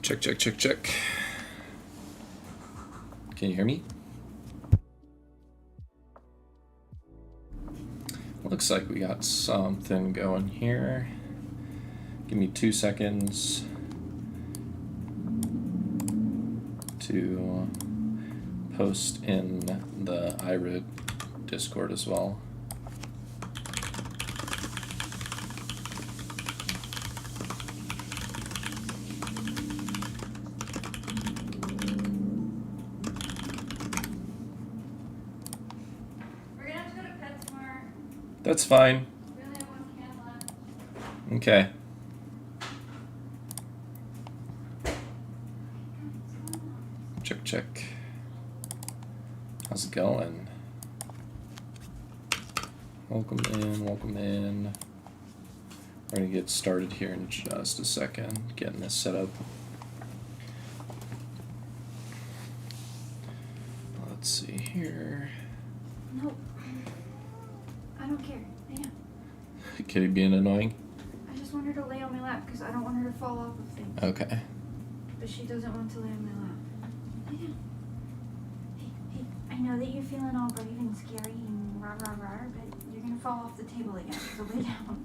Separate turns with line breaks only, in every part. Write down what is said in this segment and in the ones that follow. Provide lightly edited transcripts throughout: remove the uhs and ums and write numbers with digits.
Check, check, check, check. Can you hear me? Looks like we got something going here. Give me 2 seconds to post in the Ira Discord as well. That's fine.
We only have 1 can left.
Okay. Check, check. How's it going? Welcome in, welcome in. We're gonna get started here in just a second, getting this set up. Let's see here.
Nope. I don't care. I know.
Kitty being annoying?
I just want her to lay on my lap because I don't want her to fall off of things.
Okay.
But she doesn't want to lay on my lap. I know. Hey, I know that you're feeling all brave and scary and rah rah rah, but you're gonna fall off the table again, so lay down.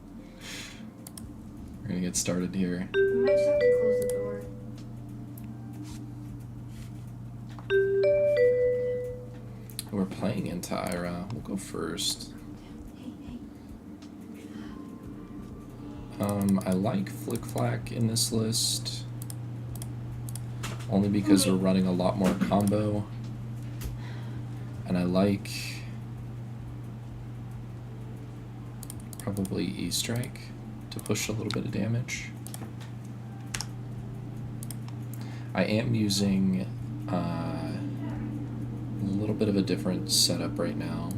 We're gonna get started here.
You might just have to close the door.
We're playing into Ira. We'll go first.
Hey.
I like Flick Flack in this list. Only because we're running a lot more combo. And I like probably E-Strike to push a little bit of damage. I am using a little bit of a different setup right now.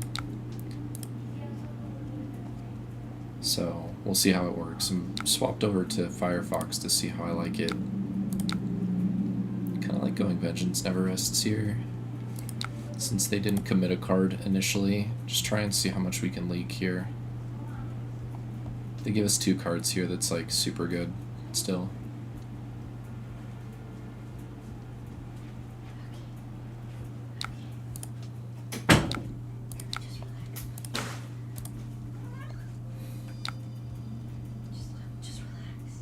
So we'll see how it works. I'm swapped over to Firefox to see how I like it. Kind of like going Vengeance Never Rests here. Since they didn't commit a card initially, just try and see how much we can leak here. They give us 2 cards here that's like super good still.
Just relax.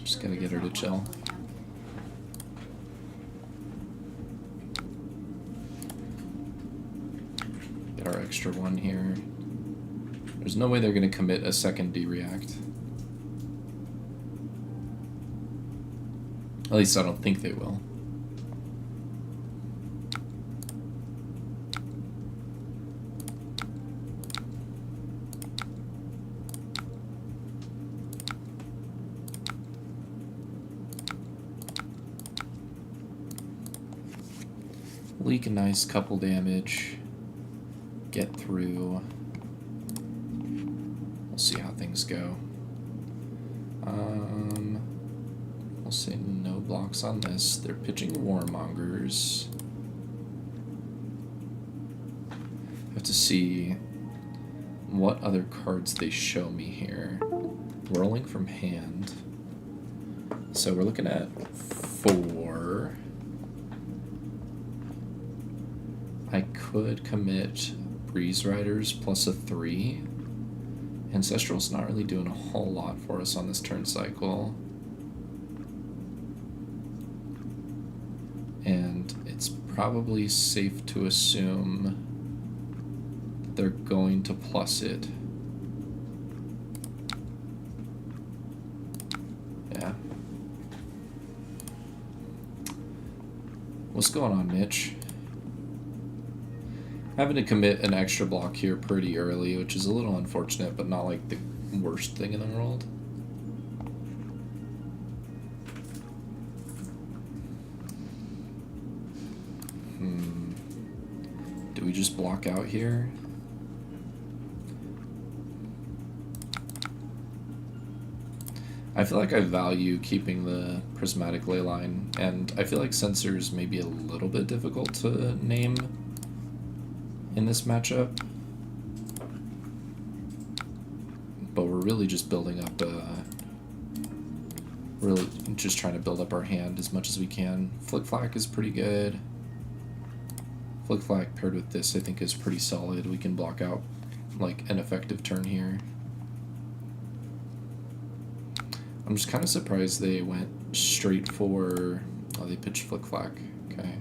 Just gotta get her to chill. Get our extra 1 here. There's no way they're gonna commit a second D-React. At least I don't think they will. Leak a nice couple damage. Get through. We'll see how things go. We'll say no blocks on this. They're pitching Warmongers. Have to see what other cards they show me here. Rolling from hand. So we're looking at 4. I could commit Breeze Riders plus a 3. Ancestral's not really doing a whole lot for us on this turn cycle. And it's probably safe to assume that they're going to plus it. Yeah. What's going on, Mitch? Having to commit an extra block here pretty early, which is a little unfortunate, but not like the worst thing in the world. Do we just block out here? I feel like I value keeping the Prismatic Leyline, and I feel like Sensors may be a little bit difficult to name in this matchup, but we're really just building up Really just trying to build up our hand as much as we can. Flick Flack is pretty good. Flick Flack paired with this I think is pretty solid. We can block out like an effective turn here. I'm just kind of surprised they went straight for... Oh, they pitched Flick Flack. Okay.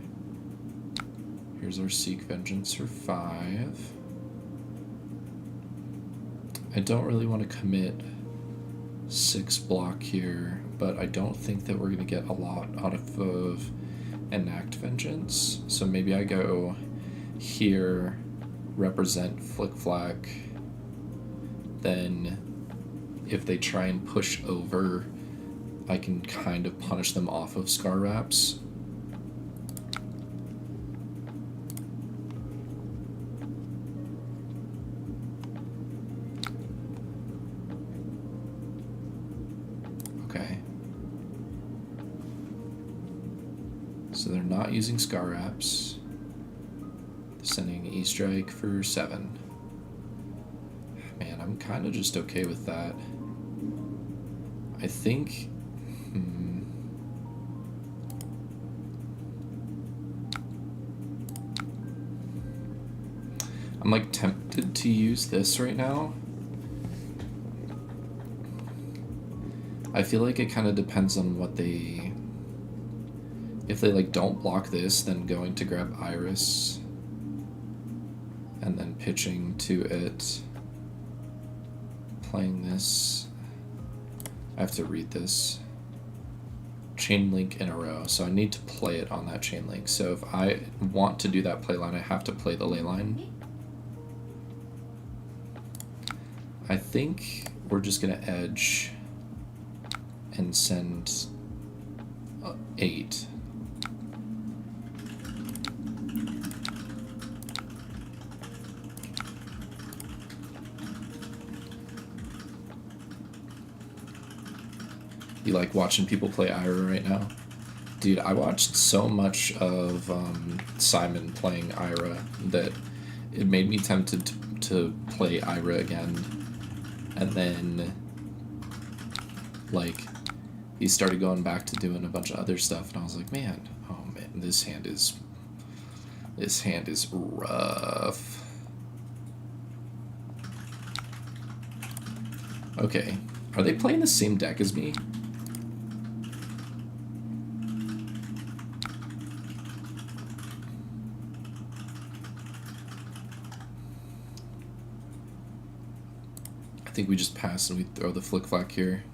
Here's our Seek Vengeance for 5. I don't really want to commit 6 block here, but I don't think that we're going to get a lot out of Enact Vengeance. So maybe I go here, represent Flick Flack, then if they try and push over, I can kind of punish them off of Scar Wraps. So they're not using Scar Wraps. They're sending E-Strike for 7. Man, I'm kind of just okay with that. I think... I'm like tempted to use this right now. I feel like it kind of depends on what they... If they like don't block this, then going to grab Iris and then pitching to it, playing this. I have to read this. Chain link in a row, so I need to play it on that chain link. So if I want to do that play line, I have to play the ley line. I think we're just gonna edge and send 8. You like watching people play Ira right now? Dude, I watched so much of Simon playing Ira that it made me tempted to play Ira again. And then, like, he started going back to doing a bunch of other stuff, and I was like, man, oh man, this hand is rough. Okay, are they playing the same deck as me? I think we just pass and we throw the Flick Flack here.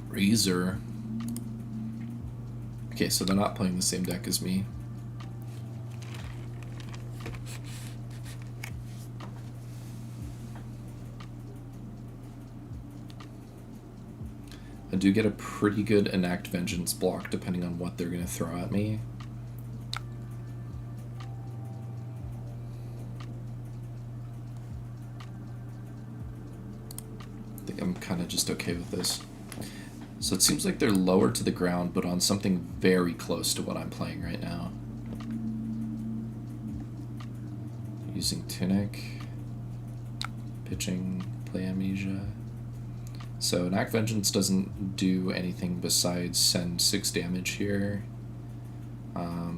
Razor. Okay, so they're not playing the same deck as me. I do get a pretty good Enact Vengeance block depending on what they're going to throw at me. I think I'm kind of just okay with this. So it seems like they're lower to the ground, but on something very close to what I'm playing right now. Using Tunic, pitching, play Amnesia. So Enact Vengeance doesn't do anything besides send 6 damage here. I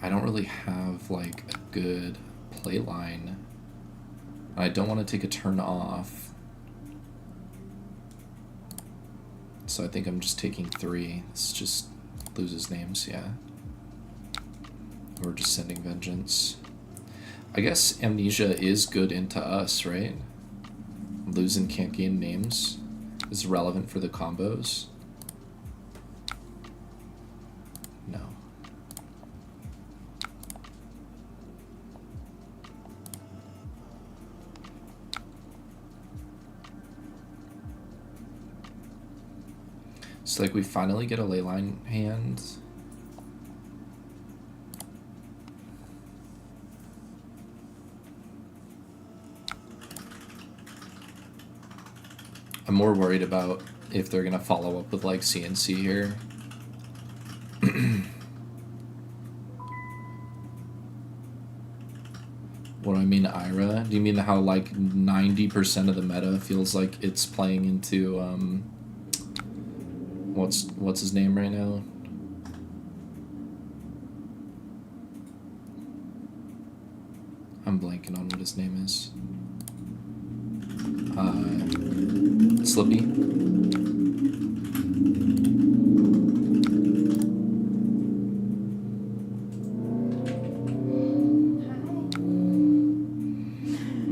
don't really have like a good play line. I don't want to take a turn off. So I think I'm just taking 3. This just loses names, yeah. We're just sending Vengeance. I guess Amnesia is good into us, right? Losing can't gain names is relevant for the combos. No. So like we finally get a leyline hand. I'm more worried about if they're gonna follow up with like CNC here. What do I mean, Ira? Do you mean how like 90% of the meta feels like it's playing into what's his name right now? I'm blanking on what his name is. Slippy.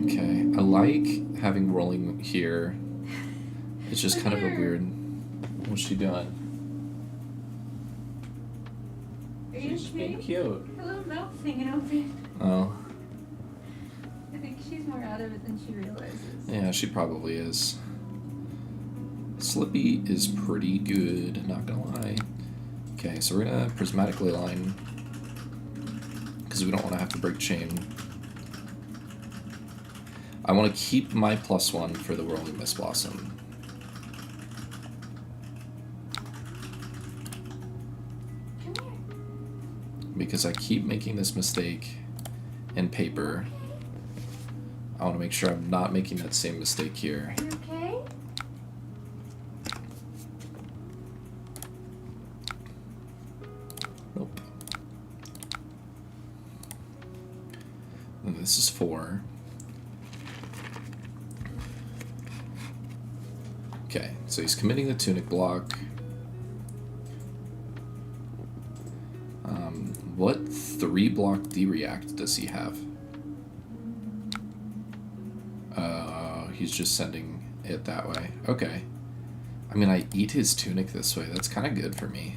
Okay, I like having rolling here. It's just kind of a weird. What's she doing?
Are you
She's being cute.
Her little mouth's hanging open.
Oh.
I think she's more out of it than she realizes.
Yeah, she probably is. Slippy is pretty good, not gonna lie. Okay, so we're gonna prismatically line because we don't want to have to break chain. I want to keep my +1 for the Whirling Mist Blossom.
Come here.
Because I keep making this mistake in paper. I want to make sure I'm not making that same mistake here.
You okay?
Nope. And this is 4. Okay, so he's committing the Tunic block. What 3-block D-React does he have? He's just sending it that way. Okay. I mean, I eat his Tunic this way. That's kind of good for me.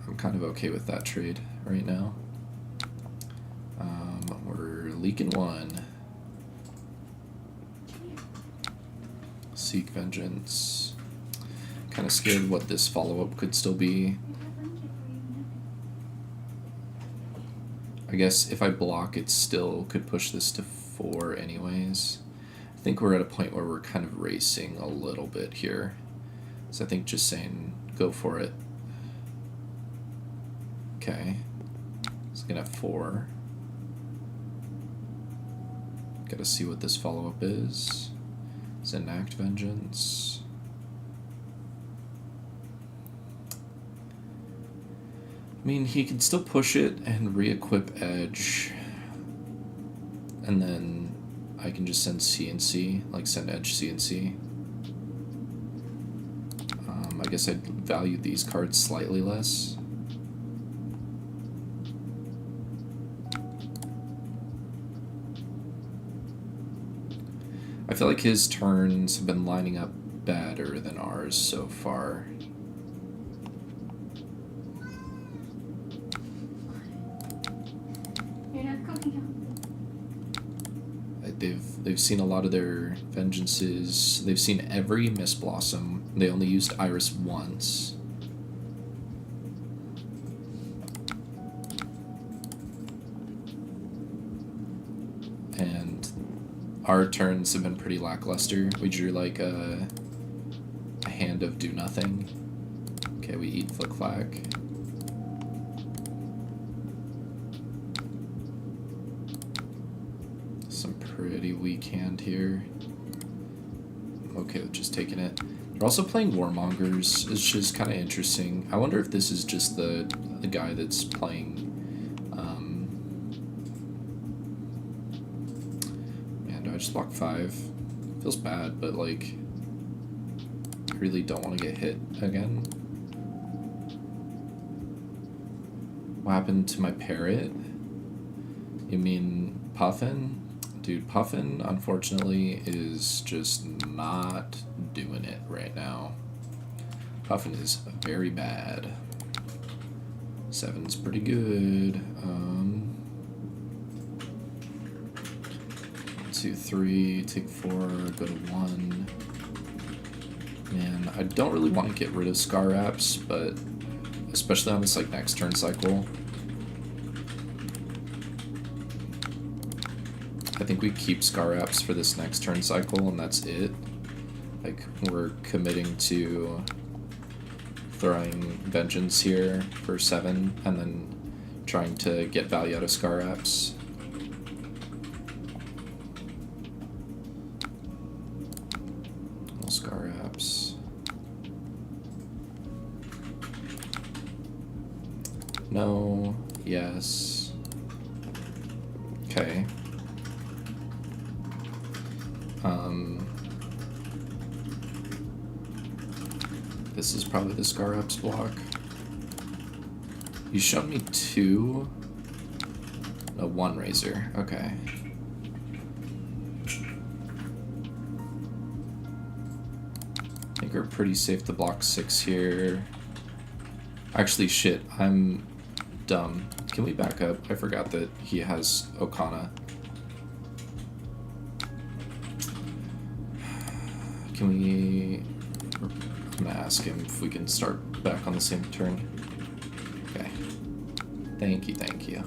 I'm kind of okay with that trade right now. We're leaking 1. Seek Vengeance. Kind of scared what this follow-up could still be. I guess if I block, it still could push this to 4 anyways. I think we're at a point where we're kind of racing a little bit here. So I think just saying go for it. Okay. It's gonna have 4. Gotta see what this follow-up is. It's Enact Vengeance. I mean, he can still push it and re-equip Edge. And then I can just send CNC, like send Edge CNC. I guess I'd value these cards slightly less. I feel like his turns have been lining up better than ours so far.
You're not going out.
They've seen a lot of their vengeances. They've seen every Mist Blossom. They only used Iris once. And our turns have been pretty lackluster. We drew like a hand of do nothing. Okay, we eat Flick Flack. Some pretty weak hand here. I'm okay with just taking it. They're also playing Warmongers, which is kind of interesting. I wonder if this is just the guy that's playing. Man, do I just block 5? Feels bad, but like, I really don't want to get hit again. What happened to my parrot? You mean Puffin? Dude, Puffin, unfortunately, is just not doing it right now. Puffin is very bad. 7's pretty good. 2, 3, take 4, go to 1. Man, I don't really want to get rid of Scar Wraps, but especially on this like next turn cycle. I think we keep Scar Wraps for this next turn cycle, and that's it. Like, we're committing to throwing Vengeance here for 7, and then trying to get value out of Scar Wraps. No. Yes. Okay. This is probably the Scar Ups block. You showed me 2. No, 1 Razor. Okay. I think we're pretty safe to block 6 here. Actually, shit, I'm dumb. Can we back up? I forgot that he has Okana. Can we... I'm gonna ask him if we can start back on the same turn. Okay. Thank you, thank you.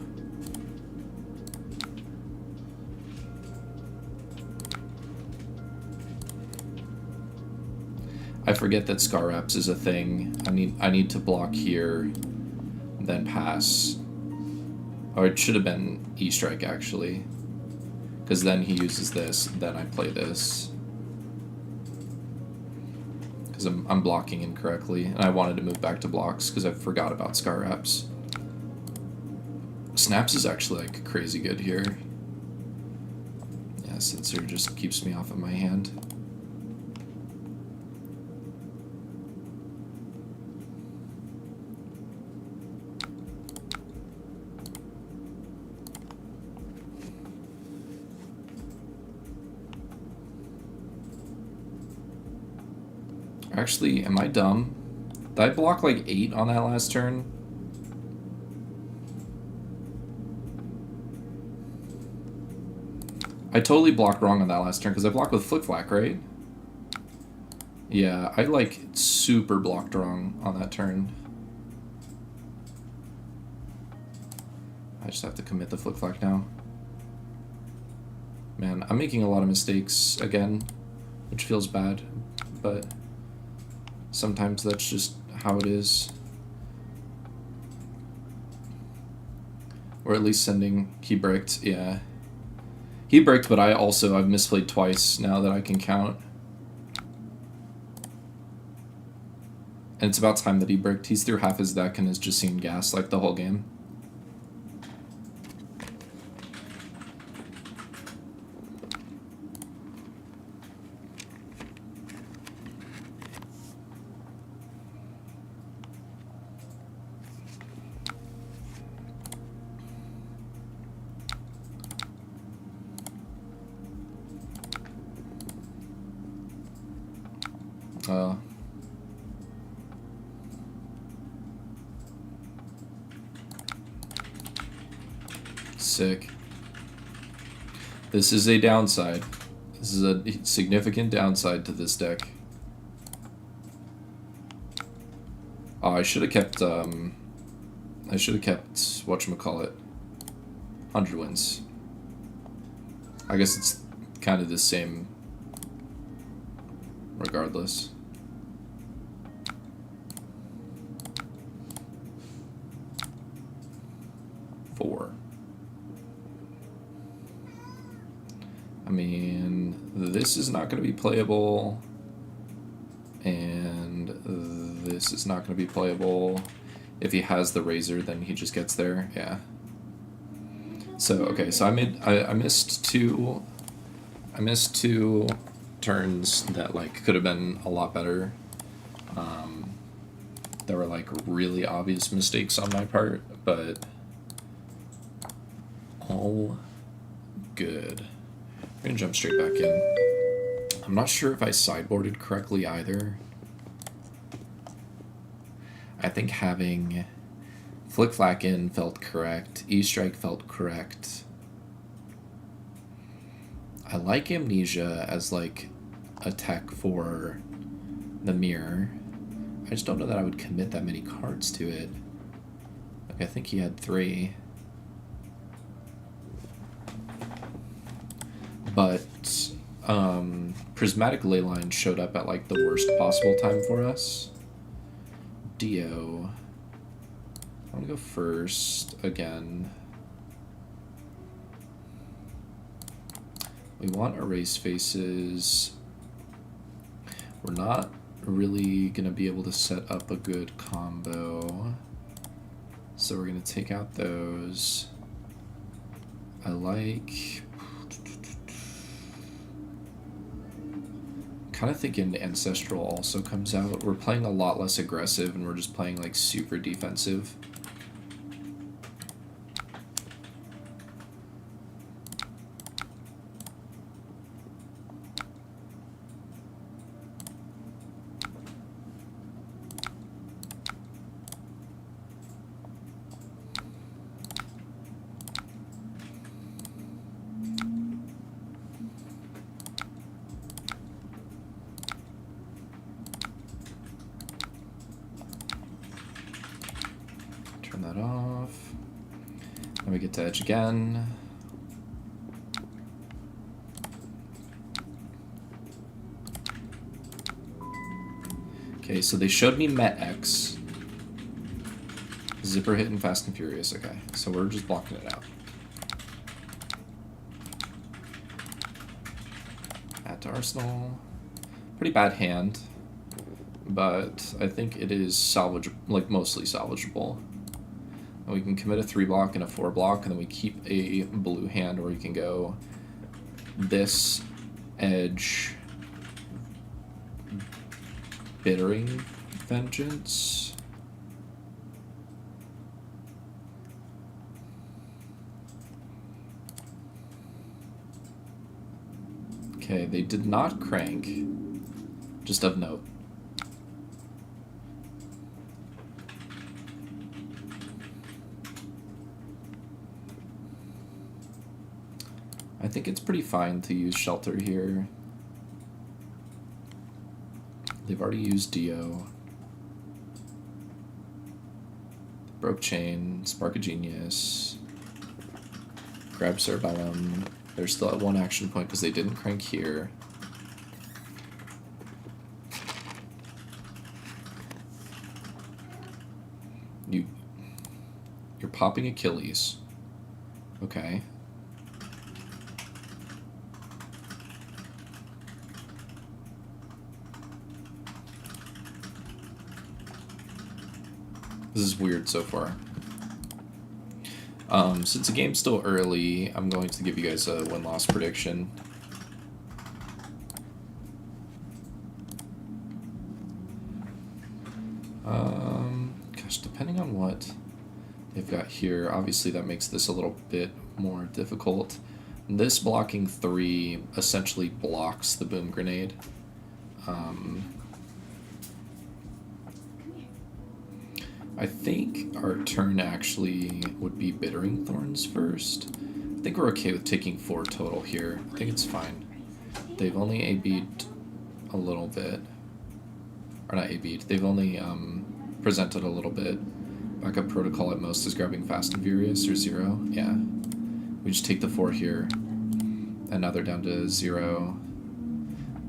I forget that Scar Raps is a thing. I need to block here, then pass. Or it should have been E-Strike, actually. Because then he uses this, then I play this. Because I'm blocking incorrectly, and I wanted to move back to blocks because I forgot about Scar Raps. Snaps is actually like crazy good here. Yeah, Sensor just keeps me off of my hand. Actually, am I dumb? Did I block like 8 on that last turn? I totally blocked wrong on that last turn because I blocked with Flick Flack, right? Yeah, I like super blocked wrong on that turn. I just have to commit the Flick Flack now. Man, I'm making a lot of mistakes again, which feels bad, but sometimes that's just how it is. Or at least sending... He bricked, yeah. He bricked, but I've misplayed twice now that I can count. And it's about time that he bricked. He's through half his deck and has just seen gas like the whole game. Sick. This is a downside. This is a significant downside to this deck. Oh, I should have kept, whatchamacallit, 100 wins. I guess it's kind of the same regardless. I mean, this is not going to be playable, and this is not going to be playable. If he has the Razor, then he just gets there. Yeah. So okay, so I missed two turns that like could have been a lot better. There were like really obvious mistakes on my part, but all good. I'm gonna jump straight back in. I'm not sure if I sideboarded correctly either. I think having Flick Flack in felt correct. E-Strike felt correct. I like Amnesia as like a tech for the mirror. I just don't know that I would commit that many cards to it. Like I think he had 3. But Prismatic Leyline showed up at like the worst possible time for us. Dio. I'm gonna go first again. We want Erase Faces. We're not really gonna be able to set up a good combo. So we're gonna take out those. I like... kind of thinking Ancestral also comes out. We're playing a lot less aggressive and we're just playing like super defensive. Turn that off. Then we get to edge again. Okay, so they showed me Met X. Zipper hit and Fast and Furious. Okay, so we're just blocking it out. Add to Arsenal. Pretty bad hand, but I think it is salvageable, like mostly salvageable. And we can commit a 3-block and a 4-block, and then we keep a blue hand, or we can go this edge, Bittering Vengeance. Okay, they did not crank, just of note. I think it's pretty fine to use Shelter here. They've already used Dio. Broke Chain, Spark of Genius, grab Cerebellum. They're still at 1 action point because they didn't crank here. You're popping Achilles. Okay. This is weird so far. Since the game's still early, I'm going to give you guys a win-loss prediction. Gosh, depending on what they've got here, obviously that makes this a little bit more difficult. This blocking 3 essentially blocks the Boom Grenade. I think our turn actually would be Bittering Thorns first. I think we're okay with taking 4 total here. I think it's fine. They've only AB'd a little bit. Or not AB'd, they've only presented a little bit. Backup protocol at most is grabbing Fast and Furious or 0. Yeah. We just take the 4 here. And now they're down to 0.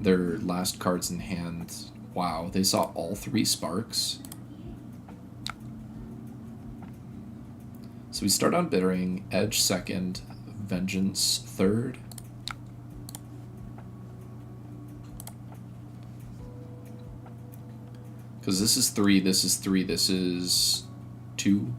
Their last cards in hand. Wow, they saw all 3 sparks. So we start on Bittering, Edge second, Vengeance third. Because this is 3, this is 3, this is 2.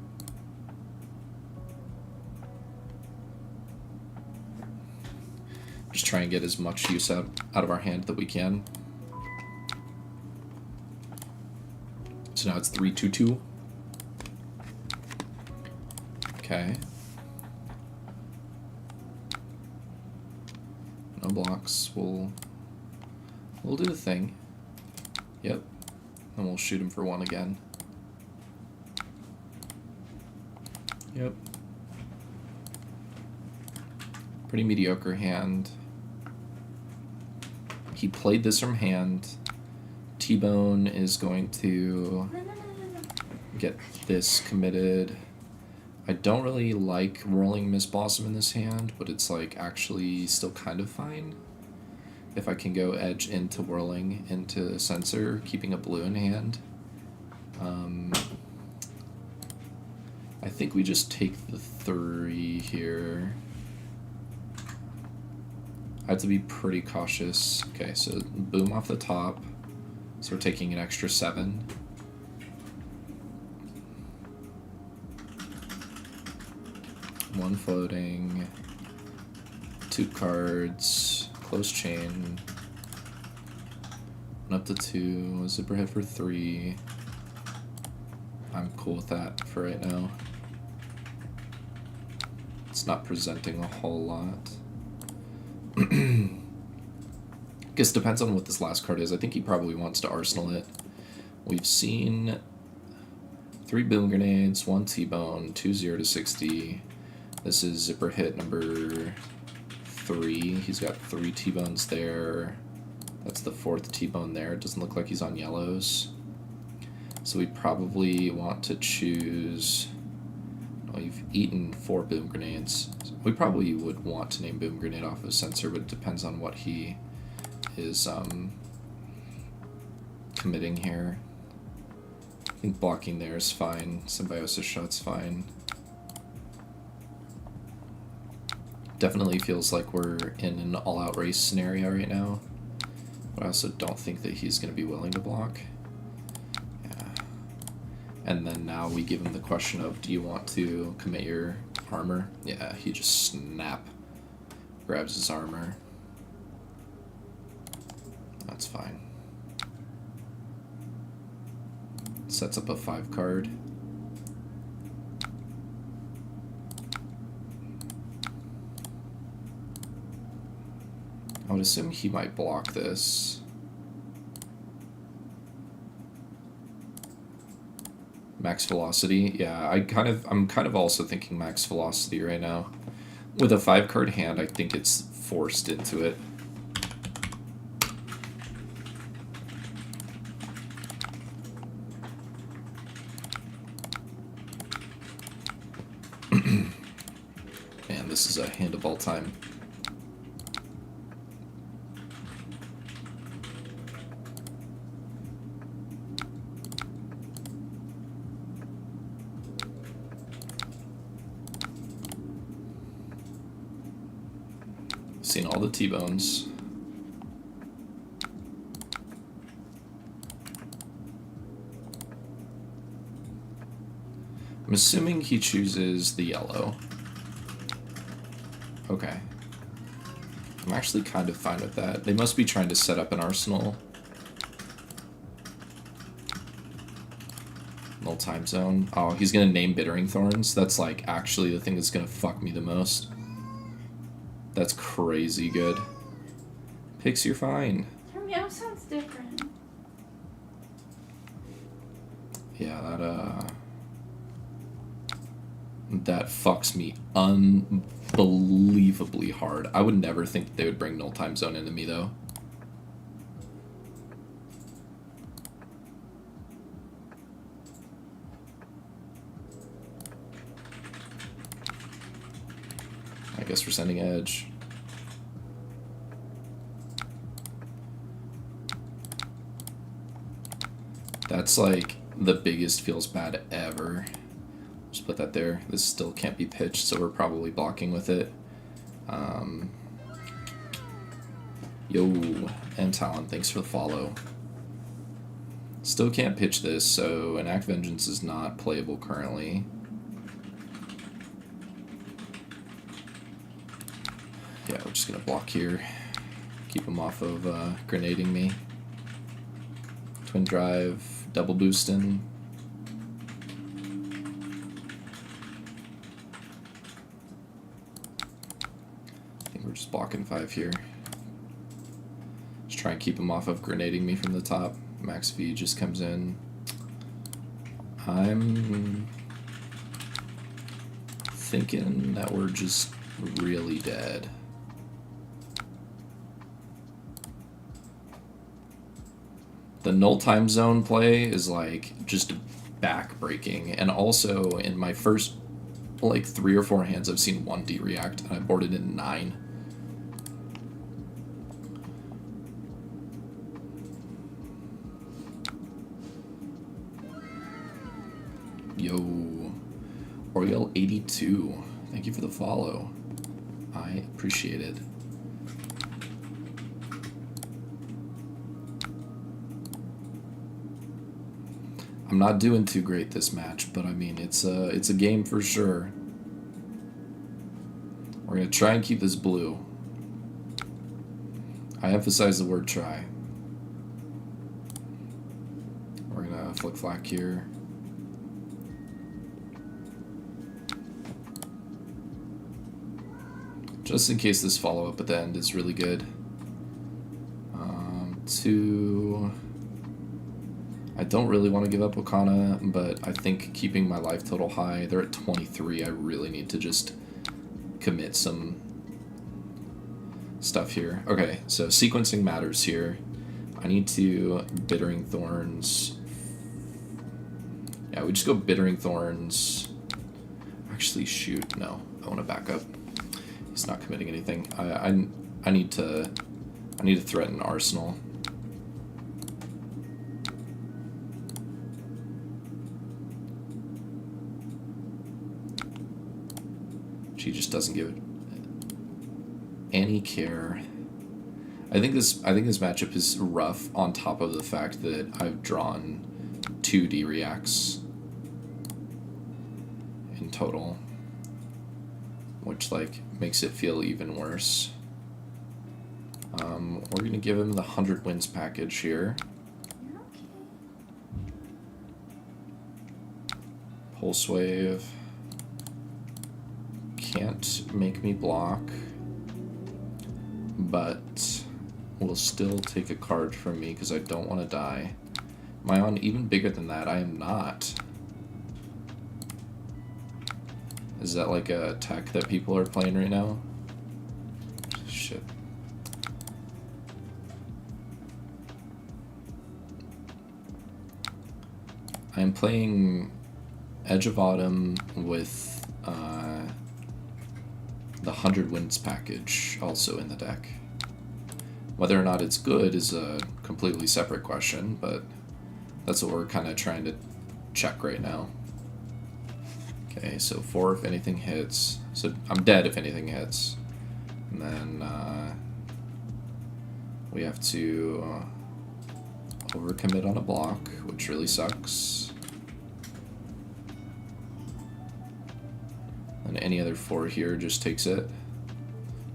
Just try and get as much use out of our hand that we can. So now it's 3-2-2. Okay. No blocks. We'll do the thing. Yep. And we'll shoot him for 1 again. Yep. Pretty mediocre hand. He played this from hand. T-Bone is going to get this committed. I don't really like rolling Miss Blossom in this hand, but it's like actually still kind of fine. If I can go edge into whirling into Censor, keeping a blue in hand. I think we just take the 3 here. I have to be pretty cautious. Okay, so boom off the top. So we're taking an extra 7. 1 floating, 2 cards, close chain, 1 up to 2, zipper hit for 3. I'm cool with that for right now. It's not presenting a whole lot. Guess depends on what this last card is. I think he probably wants to arsenal it. We've seen 3 boom grenades, 1 T-bone, 2 0 to 60. This is zipper hit number 3. He's got 3 T-bones there. That's the 4th T-bone there. It doesn't look like he's on yellows. So we probably want to choose... Oh, you've eaten 4 boom grenades. We probably would want to name boom grenade off of sensor, but it depends on what he is committing here. I think blocking there is fine. Symbiosis shot's fine. Definitely feels like we're in an all-out race scenario right now, but I also don't think that he's going to be willing to block. Yeah. And then now we give him the question of, do you want to commit your armor? Yeah, he just snap grabs his armor. That's fine. Sets up a 5 card. I would assume he might block this. Max velocity, yeah, I'm kind of also thinking max velocity right now. With a 5 card hand, I think it's forced into it. Man, this is a hand of all time. Seen all the T-bones. I'm assuming he chooses the yellow. Okay. I'm actually kind of fine with that. They must be trying to set up an arsenal. Null time zone. Oh, he's gonna name Bittering Thorns. That's like actually the thing that's gonna fuck me the most. That's crazy good. Pix, you're fine.
Your meow sounds different.
Yeah, that fucks me unbelievably hard. I would never think that they would bring Null Time Zone into me, though. I guess we're sending Edge. That's like the biggest feels bad ever. Just put that there. This still can't be pitched, so we're probably blocking with it. Yo, and Talon, thanks for the follow. Still can't pitch this, so Enact Vengeance is not playable currently. Yeah, we're just gonna block here. Keep him off of grenading me. Twin Drive, double boosting. I think we're just blocking 5 here. Just try and keep him off of grenading me from the top. Max V just comes in. I'm thinking that we're just really dead. The Null Time Zone play is like just back-breaking, and also in my first like 3 or 4 hands I've seen 1D react, and I boarded in 9. Yo, Oriel82, thank you for the follow. I appreciate it. I'm not doing too great this match, but I mean it's a game for sure. We're going to try and keep this blue. I emphasize the word try. We're going to flick flack here. Just in case this follow-up at the end is really good. I don't really want to give up Wakana, but I think keeping my life total high, they're at 23, I really need to just commit some stuff here. Okay, so sequencing matters here. I need to Bittering Thorns. Yeah, we just go Bittering Thorns. Actually, shoot, no, I want to back up. He's not committing anything. I need to threaten Arsenal. She just doesn't give it any care. I think this matchup is rough on top of the fact that I've drawn 2 D-reacts in total, which like makes it feel even worse. We're gonna give him the 100 Winds package here.
Okay.
Pulse Wave. Can't make me block, but will still take a card from me because I don't want to die. Am I on even bigger than that? I am not. Is that like a tech that people are playing right now? Shit. I'm playing Edge of Autumn with the 100 Winds package also in the deck. Whether or not it's good is a completely separate question, but that's what we're kind of trying to check right now. Okay, so 4 if anything hits. So I'm dead if anything hits. And then we have to overcommit on a block, which really sucks. And any other 4 here just takes it.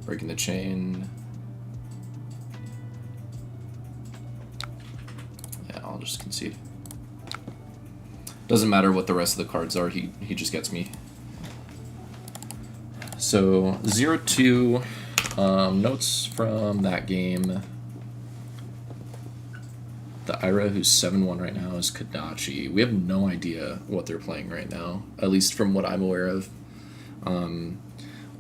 Breaking the chain. Yeah, I'll just concede. Doesn't matter what the rest of the cards are, he just gets me. So 0-2, notes from that game. The Ira, who's 7-1 right now, is Kodachi. We have no idea what they're playing right now, at least from what I'm aware of.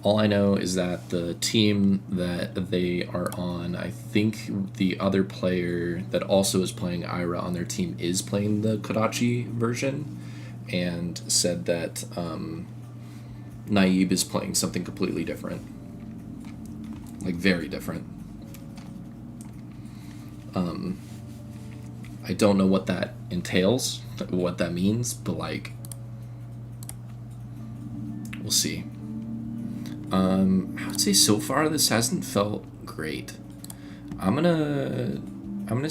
All I know is that the team that they are on, I think the other player that also is playing Ira on their team is playing the Kodachi version, and said that Naib is playing something completely different. Like, very different. I don't know what that entails, what that means, but like, we'll see. I would say so far this hasn't felt great. I'm gonna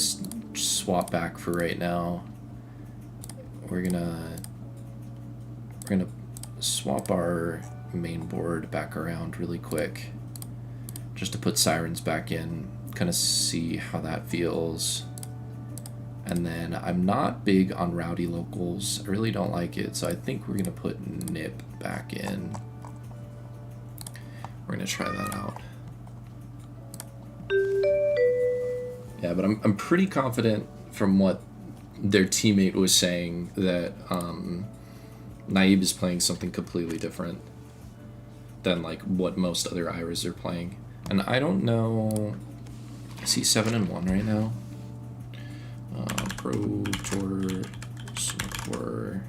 swap back for right now. We're gonna swap our main board back around really quick, just to put Sirens back in, kind of see how that feels. And then I'm not big on Rowdy Locals. I really don't like it, so I think we're gonna put Nip back in. We're gonna try that out. Yeah, but I'm pretty confident from what their teammate was saying that Naib is playing something completely different than like what most other Iras are playing. And I don't know. Is he 7-1 right now? Pro Tour Singapore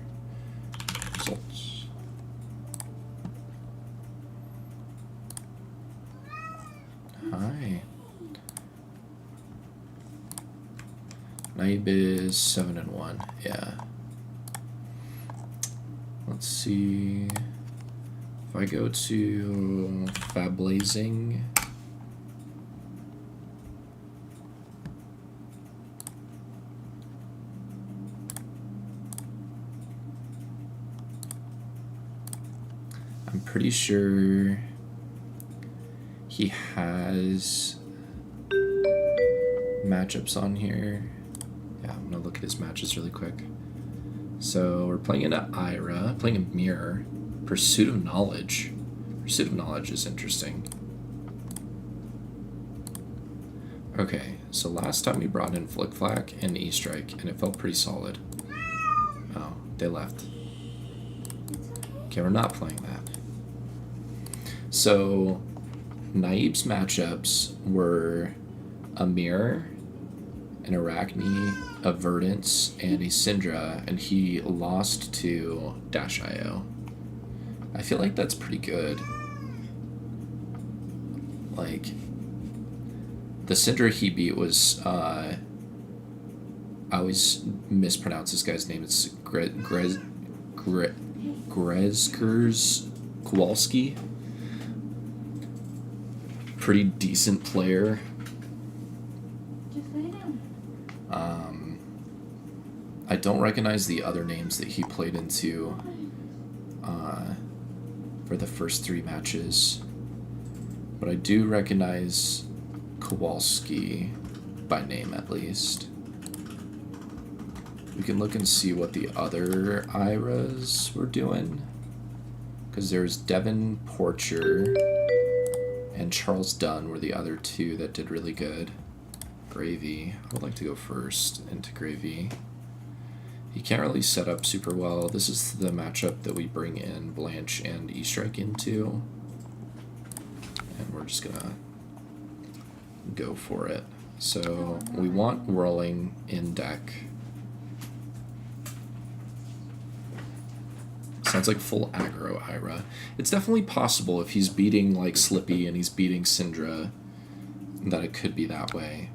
results. Hi. Naib is 7-1. Yeah. Let's see. If I go to Fab Blazing. I'm pretty sure He has matchups on here. Yeah, I'm gonna look at his matches really quick. So we're playing into Ira, playing a Mirror. Pursuit of Knowledge. Pursuit of Knowledge is interesting. Okay, so last time we brought in Flick Flack and E-Strike, and it felt pretty solid. Oh, they left. Okay, we're not playing that. So, Naib's matchups were a Mirror, an Arachne, a Verdance, and a Syndra, and he lost to Dash.io. I feel like that's pretty good. Like, the Syndra he beat was, I always mispronounce this guy's name. It's Grezkers Kowalski. Pretty decent player.
Just lay down.
I don't recognize the other names that he played into for the first 3 matches, but I do recognize Kowalski by name at least. We can look and see what the other Iras were doing, because there's Devin Porcher and Charles Dunn were the other 2 that did really good. Gravy. I would like to go first into Gravy. He can't really set up super well. This is the matchup that we bring in Blanche and E-Strike into. And we're just gonna go for it. So we want Whirling in deck. Sounds like full aggro Ira. It's definitely possible if he's beating like Slippy and he's beating Syndra that it could be that way.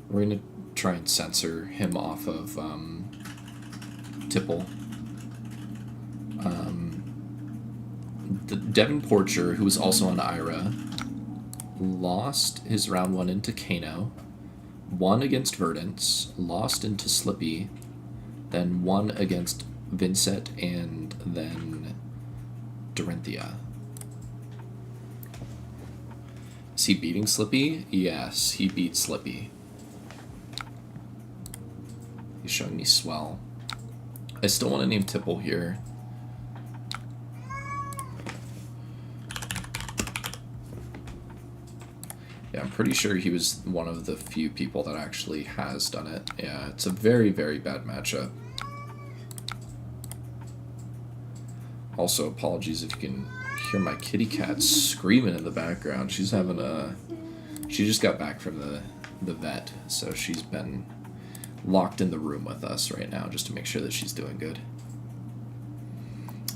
We're going to try and censor him off of Tipple. Devin Porcher, who was also on Ira, lost his round 1 into Kano, won against Verdance, lost into Slippy, then won against Vincent, and then Dorinthia. Is he beating Slippy? Yes, he beat Slippy. He's showing me Swell. I still want to name Tipple here. Yeah, I'm pretty sure he was one of the few people that actually has done it. Yeah, it's a very, very bad matchup. Also, apologies if you can hear my kitty cat screaming in the background. She's having a... She just got back from the vet, so she's been locked in the room with us right now just to make sure that she's doing good.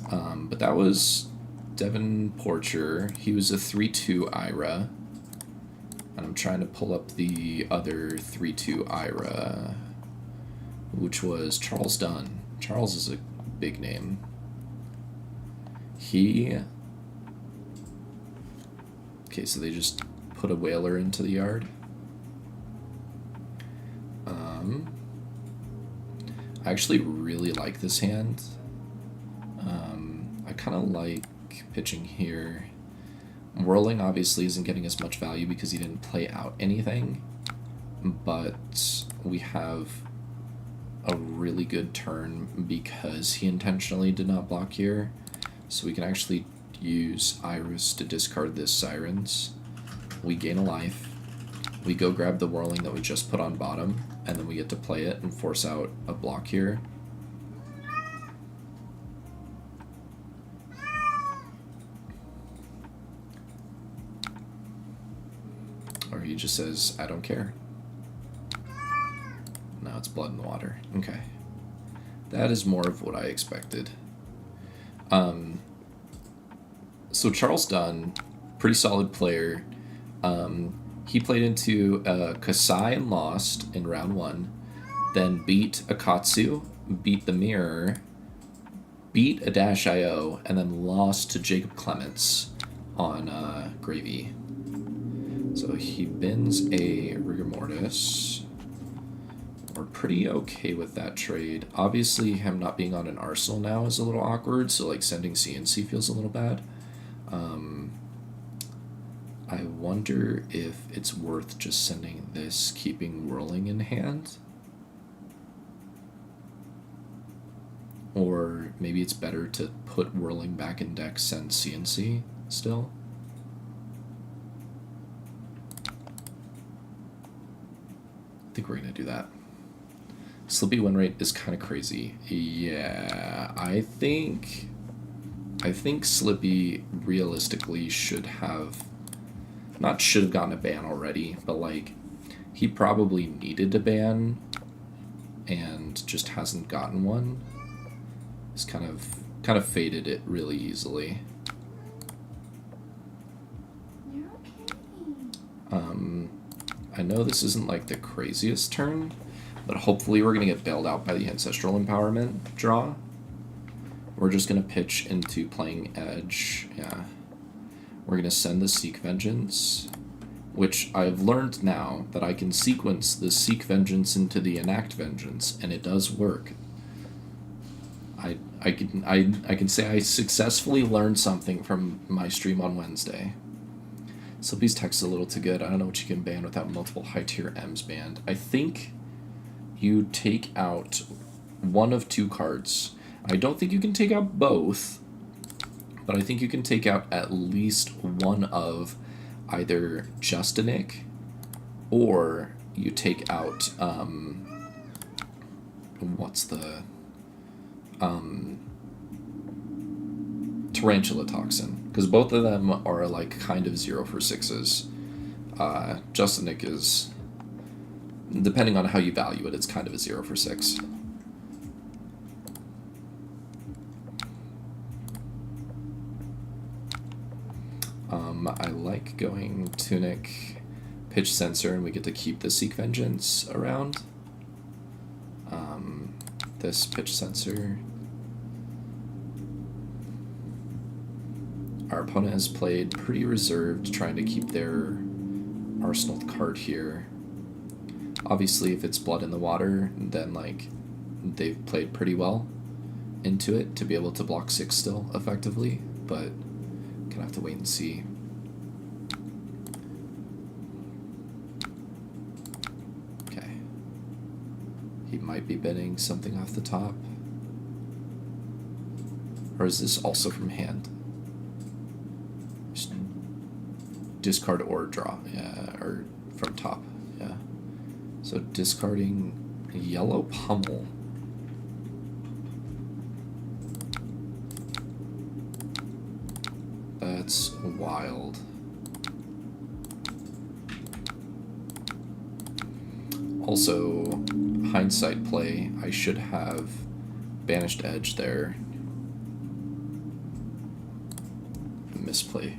But that was Devin Porcher. He was a 3-2 Ira. And I'm trying to pull up the other 3-2 Ira, which was Charles Dunn. Charles is a big name. Okay, so they just put a whaler into the yard. I actually really like this hand. I kind of like pitching here. Whirling obviously isn't getting as much value because he didn't play out anything, but we have a really good turn because he intentionally did not block here, so we can actually use Iris to discard this Sirens. We gain a life, we go grab the Whirling that we just put on bottom, and then we get to play it and force out a block here. Or he just says, I don't care. Now it's Blood and Water. Okay. That is more of what I expected. So Charles Dunn, pretty solid player. He played into Kasai and lost in round 1, then beat Akatsu, beat the Mirror, beat a Dash.io, and then lost to Jacob Clements on Gravy. So he bins a Rigor Mortis, We're pretty okay with that trade. Obviously, him not being on an arsenal now is a little awkward, so like sending CNC feels a little bad. I wonder if it's worth just sending this, keeping Whirling in hand. Or maybe it's better to put Whirling back in deck, send CNC still. I think we're gonna do that. Slippy win rate is kind of crazy. Yeah, I think Slippy realistically should have, not should have gotten a ban already, but like he probably needed a ban and just hasn't gotten one. He's kind of faded it really easily.
You're okay.
I know this isn't like the craziest turn, but hopefully we're gonna get bailed out by the Ancestral Empowerment draw. We're just gonna pitch into playing Edge. Yeah. We're gonna send the Seek Vengeance, which I've learned now that I can sequence the Seek Vengeance into the Enact Vengeance, and it does work. I can say I successfully learned something from my stream on Wednesday. Slippy's text is a little too good. I don't know what you can ban without multiple high tier M's banned. I think you take out one of two cards. I don't think you can take out both, but I think you can take out at least one of either Justinic, or you take out what's the Tarantula Toxin, because both of them are like kind of 0 for 6s. Justinic is, depending on how you value it, it's kind of a 0 for 6. I like going Tunic, Pitch Sensor, and we get to keep the Seek Vengeance around. This Pitch Sensor. Our opponent has played pretty reserved, trying to keep their arsenal card here. Obviously, if it's Blood in the Water, then like they've played pretty well into it to be able to block 6 still effectively, but gonna have to wait and see. Okay. He might be betting something off the top. Or is this also from hand? Just discard or draw, yeah, or from top, yeah. So discarding Yellow Pummel. That's wild. Also, hindsight play, I should have banished Edge there. Misplay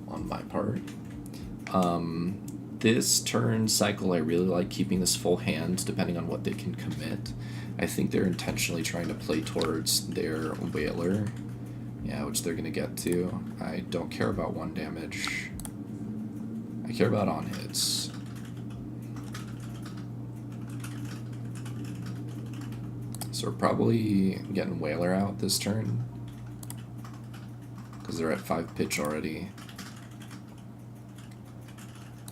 on my part. This turn cycle, I really like keeping this full hand depending on what they can commit. I think they're intentionally trying to play towards their Whaler. Yeah, which they're gonna get to. I don't care about 1 damage. I care about on hits. So we're probably getting Whaler out this turn, because they're at 5 pitch already.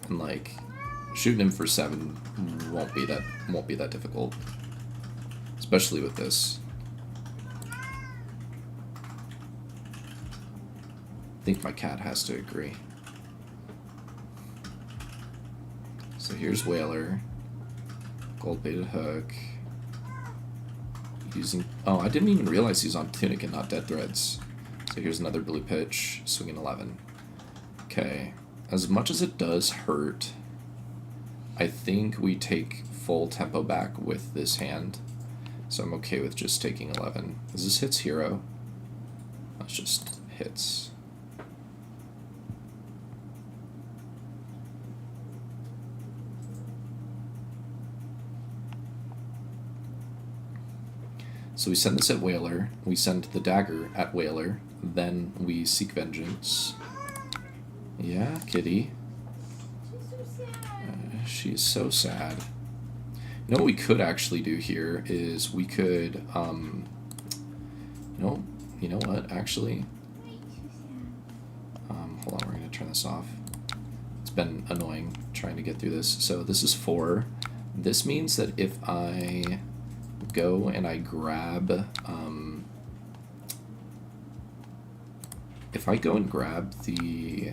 And like shooting him for 7 won't be that difficult. Especially with this. I think my cat has to agree. So here's Whaler. Gold baited hook. Using, oh, I didn't even realize he's on Tunic and not Dead Threads. So here's another blue pitch, swinging 11. Okay, as much as it does hurt, I think we take full tempo back with this hand. So I'm okay with just taking 11. Is this hits hero? That's just hits. So we send this at Whaler, we send the dagger at Whaler, then we seek vengeance. Yeah, kitty.
She's so sad.
She is so sad. You know what we could actually do here is we could, you know what, actually, hold on, we're going to turn this off. It's been annoying trying to get through this. So this is 4. This means that if I go and I grab, if I go and grab the,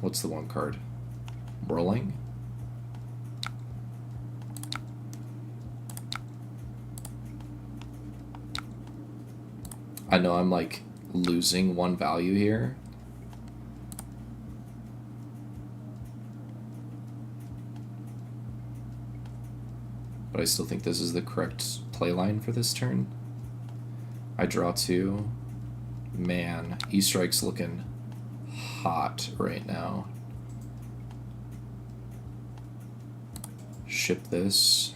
what's the one card? Whirling? I know I'm like losing 1 value here. But I still think this is the correct play line for this turn. I draw 2. Man, E-Strike's looking hot right now. Ship this.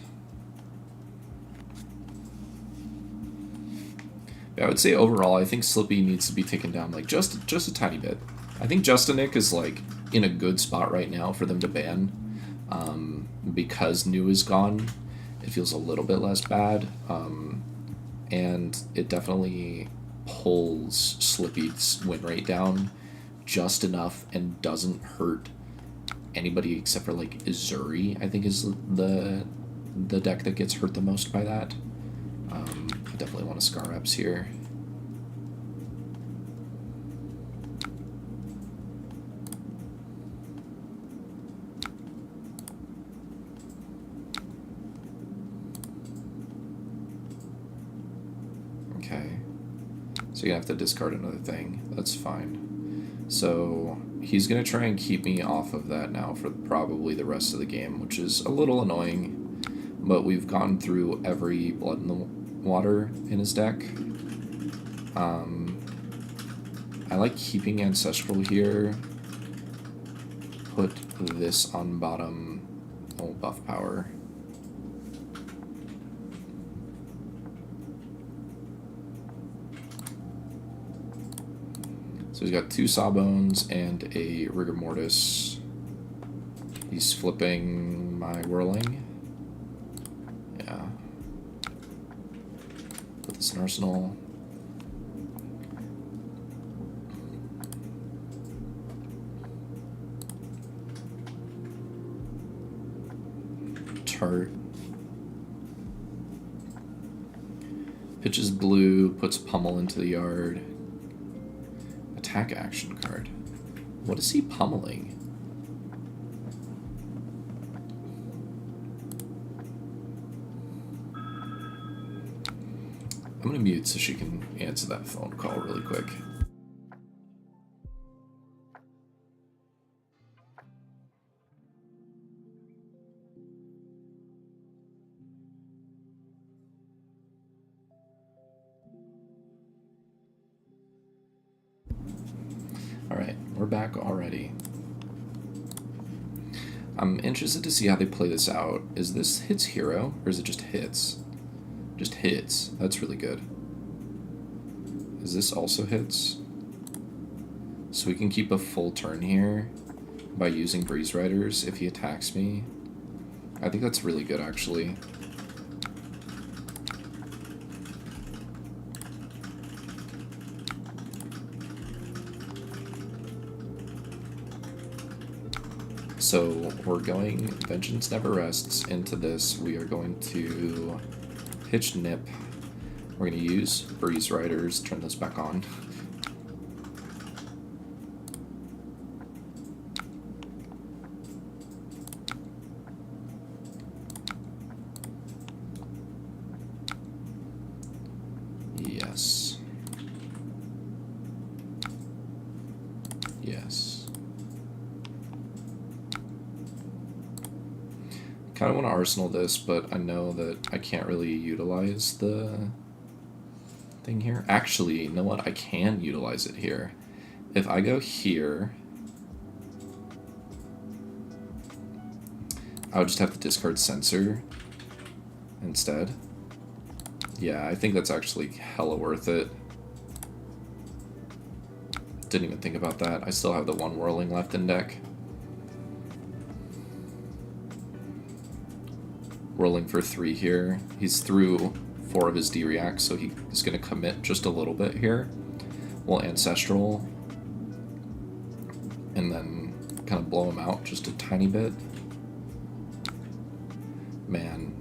I would say overall, I think Slippy needs to be taken down like just a tiny bit. I think Justinik is like in a good spot right now for them to ban, because New is gone. It feels a little bit less bad, and it definitely pulls Slippy's win rate down just enough and doesn't hurt anybody except for like Izuri. I think is the deck that gets hurt the most by that. I definitely want to Scar Reps here. Okay. So you're gonna have to discard another thing. That's fine. So he's gonna try and keep me off of that now for probably the rest of the game, which is a little annoying. But we've gone through every Blood in the Water in his deck. I like keeping Ancestral here. Put this on bottom. Oh, buff power. So he's got 2 Sawbones and a Rigor Mortis. He's flipping my Whirling. Yeah. Put this in Arsenal. Chart. Pitches blue, puts Pummel into the yard. Attack action card. What is he pummeling? I'm gonna mute so she can answer that phone call really quick. Alright, we're back already. I'm interested to see how they play this out. Is this hits hero, or is it just hits? Just hits. That's really good. Is this also hits? So we can keep a full turn here by using Breeze Riders if he attacks me. I think that's really good, actually. So we're going Vengeance Never Rests into this. We are going to pitch Nip. We're going to use Breeze Riders, turn this back on. Yes. Yes. Kind of want to Arsenal this, but I know that I can't really utilize the thing here. Actually, you know what? I can utilize it here. If I go here, I would just have to discard Censor instead. Yeah, I think that's actually hella worth it. Didn't even think about that. I still have the 1 Whirling left in deck. rolling for 3 here. He's through 4 of his D-reacts, so he's going to commit just a little bit here. We'll Ancestral, and then kind of blow him out just a tiny bit. Man,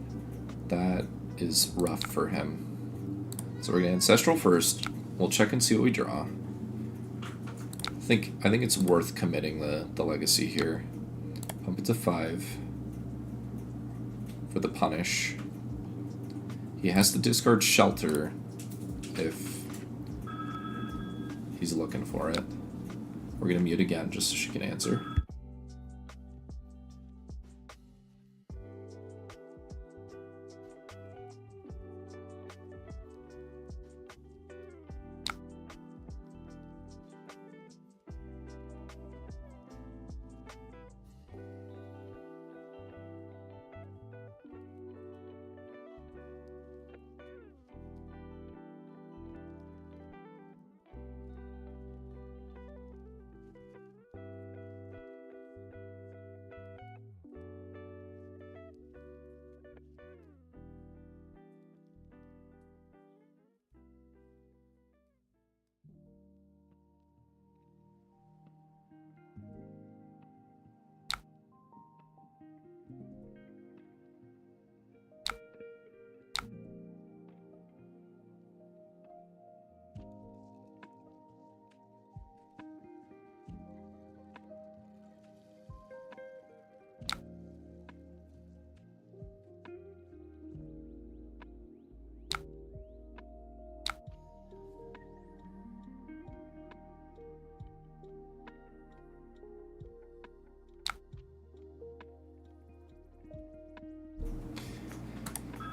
that is rough for him. So we're going to Ancestral first. We'll check and see what we draw. I think it's worth committing the Legacy here. Pump it to 5 for the punish. He has to discard Shelter if he's looking for it. We're going to mute again just so she can answer.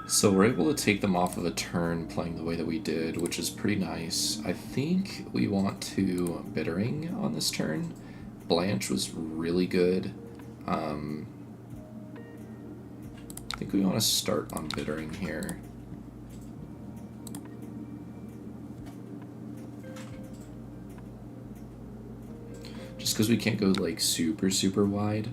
So we're able to take them off of a turn playing the way that we did, which is pretty nice. I think we want to Bittering on this turn. Blanche was really good. I think we want to start on Bittering here. Just because we can't go like super wide.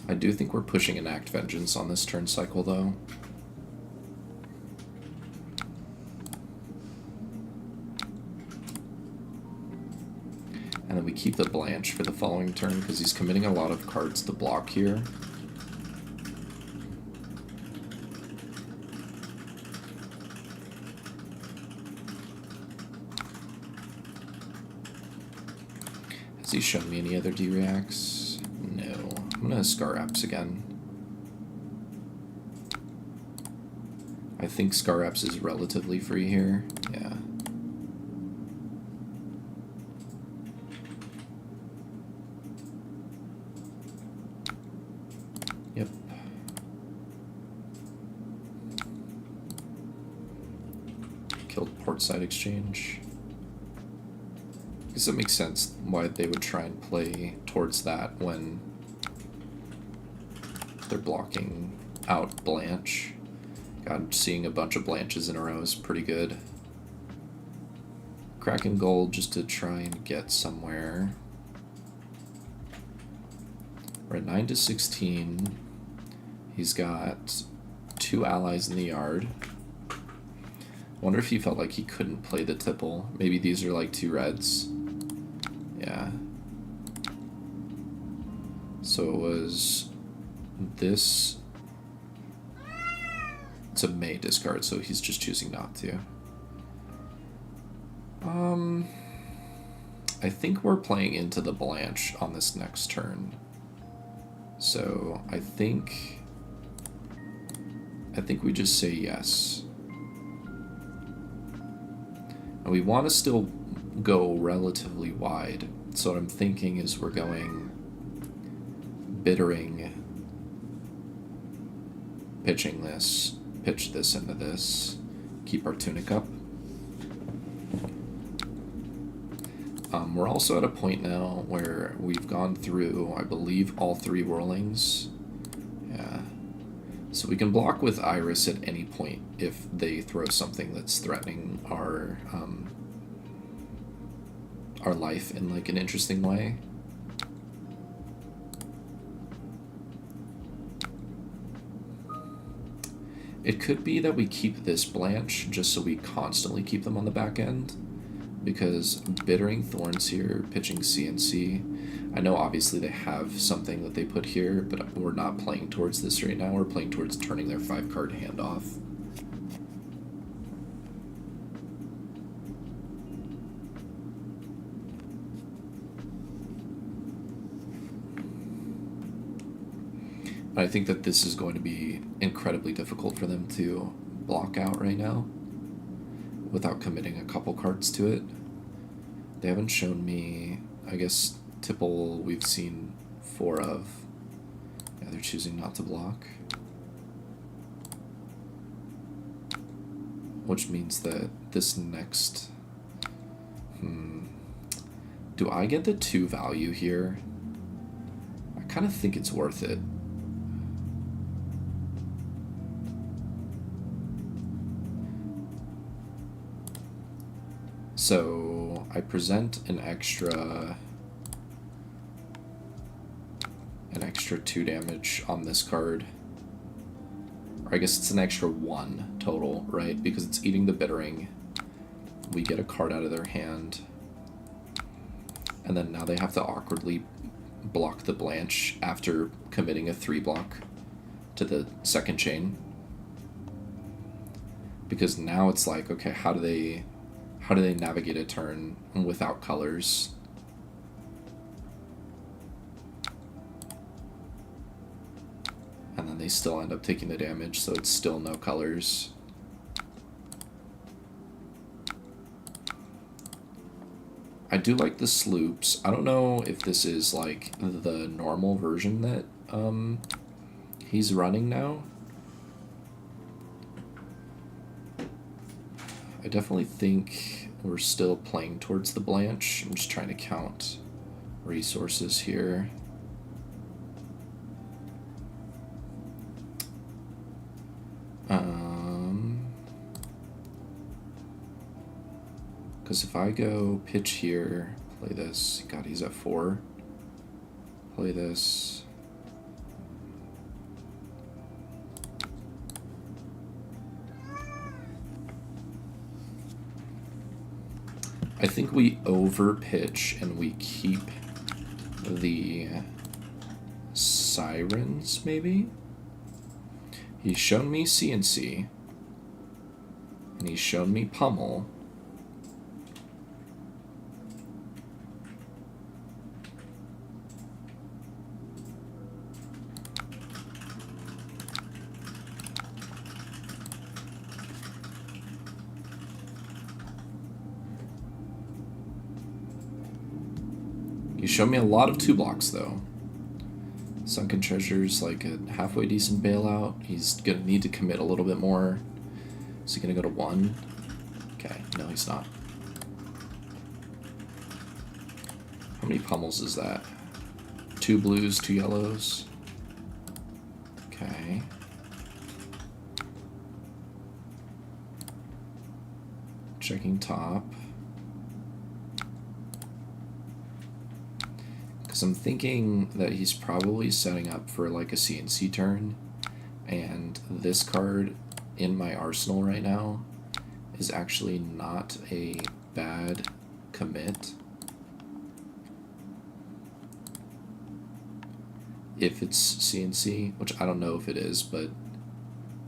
I do think we're pushing Enact Vengeance on this turn cycle, though. And then we keep the Blanche for the following turn, because he's committing a lot of cards to block here. Has he shown me any other D-reacts? No. I'm gonna Scar Apps again. I think Scar Apps is relatively free here. Yeah. Yep. Killed Portside Exchange. I guess it makes sense why they would try and play towards that when they're blocking out Blanche. God, seeing a bunch of Blanches in a row is pretty good. Cracking Gold just to try and get somewhere. We're at 9 to 16. He's got 2 allies in the yard. Wonder if he felt like he couldn't play the Tipple. Maybe these are like 2 reds. Yeah. So it was this. It's a May discard, so he's just choosing not to. I think we're playing into the Blanche on this next turn. So I think we just say yes. And we want to still go relatively wide. So what I'm thinking is we're going Bittering, pitching this, pitch this into this, keep our Tunic up. We're also at a point now where we've gone through, I believe, all 3 whirlings. Yeah. So we can block with Iris at any point if they throw something that's threatening our life in like an interesting way. It could be that we keep this Blanche just so we constantly keep them on the back end, because Bittering Thorns here, pitching CNC. I know obviously they have something that they put here, but we're not playing towards this right now. We're playing towards turning their 5-card hand off. I think that this is going to be incredibly difficult for them to block out right now without committing a couple cards to it. They haven't shown me, I guess, Tipple we've seen 4 of. Yeah, they're choosing not to block. Which means that this next... Do I get the 2 value here? I kind of think it's worth it. So I present an extra 2 damage on this card. Or I guess it's an extra 1 total, right? Because it's eating the Bittering. We get a card out of their hand. And then now they have to awkwardly block the Blanche after committing a 3 block to the second chain. Because now it's like, okay, how do they navigate a turn without colors? And then they still end up taking the damage, so it's still no colors. I do like the sloops. I don't know if this is like the normal version that he's running now. I definitely think we're still playing towards the Blanche. I'm just trying to count resources here. Because if I go pitch here, play this. God, he's at 4. Play this. I think we over pitch and we keep the Sirens, maybe? He's shown me CNC. And he's shown me Pummel. You showed me a lot of 2 blocks, though. Sunken Treasure's like a halfway decent bailout. He's gonna need to commit a little bit more. Is he gonna go to 1? Okay, no, he's not. How many pummels is that? 2 blues, 2 yellows. Okay. Checking top. Because I'm thinking that he's probably setting up for like a CNC turn, and this card in my arsenal right now is actually not a bad commit. If it's CNC, which I don't know if it is, but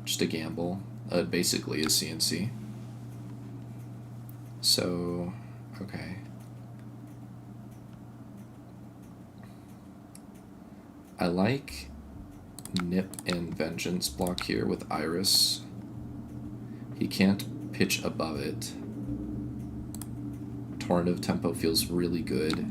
just a gamble. It basically is CNC. So, okay. I like Nip and Vengeance block here with Iris. He can't pitch above it. Torrent of Tempo feels really good.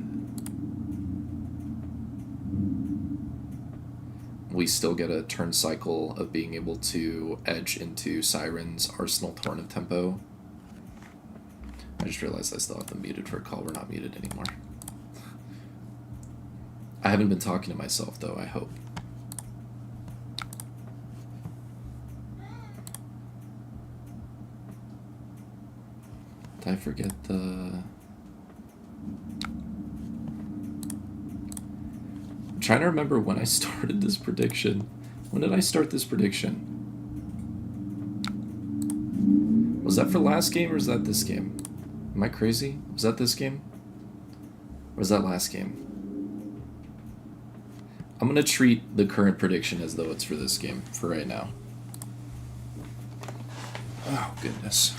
We still get a turn cycle of being able to edge into Siren's Arsenal Torrent of Tempo. I just realized I still have them muted for a call. We're not muted anymore. I haven't been talking to myself, though, I hope. Did I forget the... I'm trying to remember when I started this prediction. When did I start this prediction? Was that for last game or is that this game? Am I crazy? Was that this game? Or was that last game? I'm gonna treat the current prediction as though it's for this game, for right now. Oh, goodness.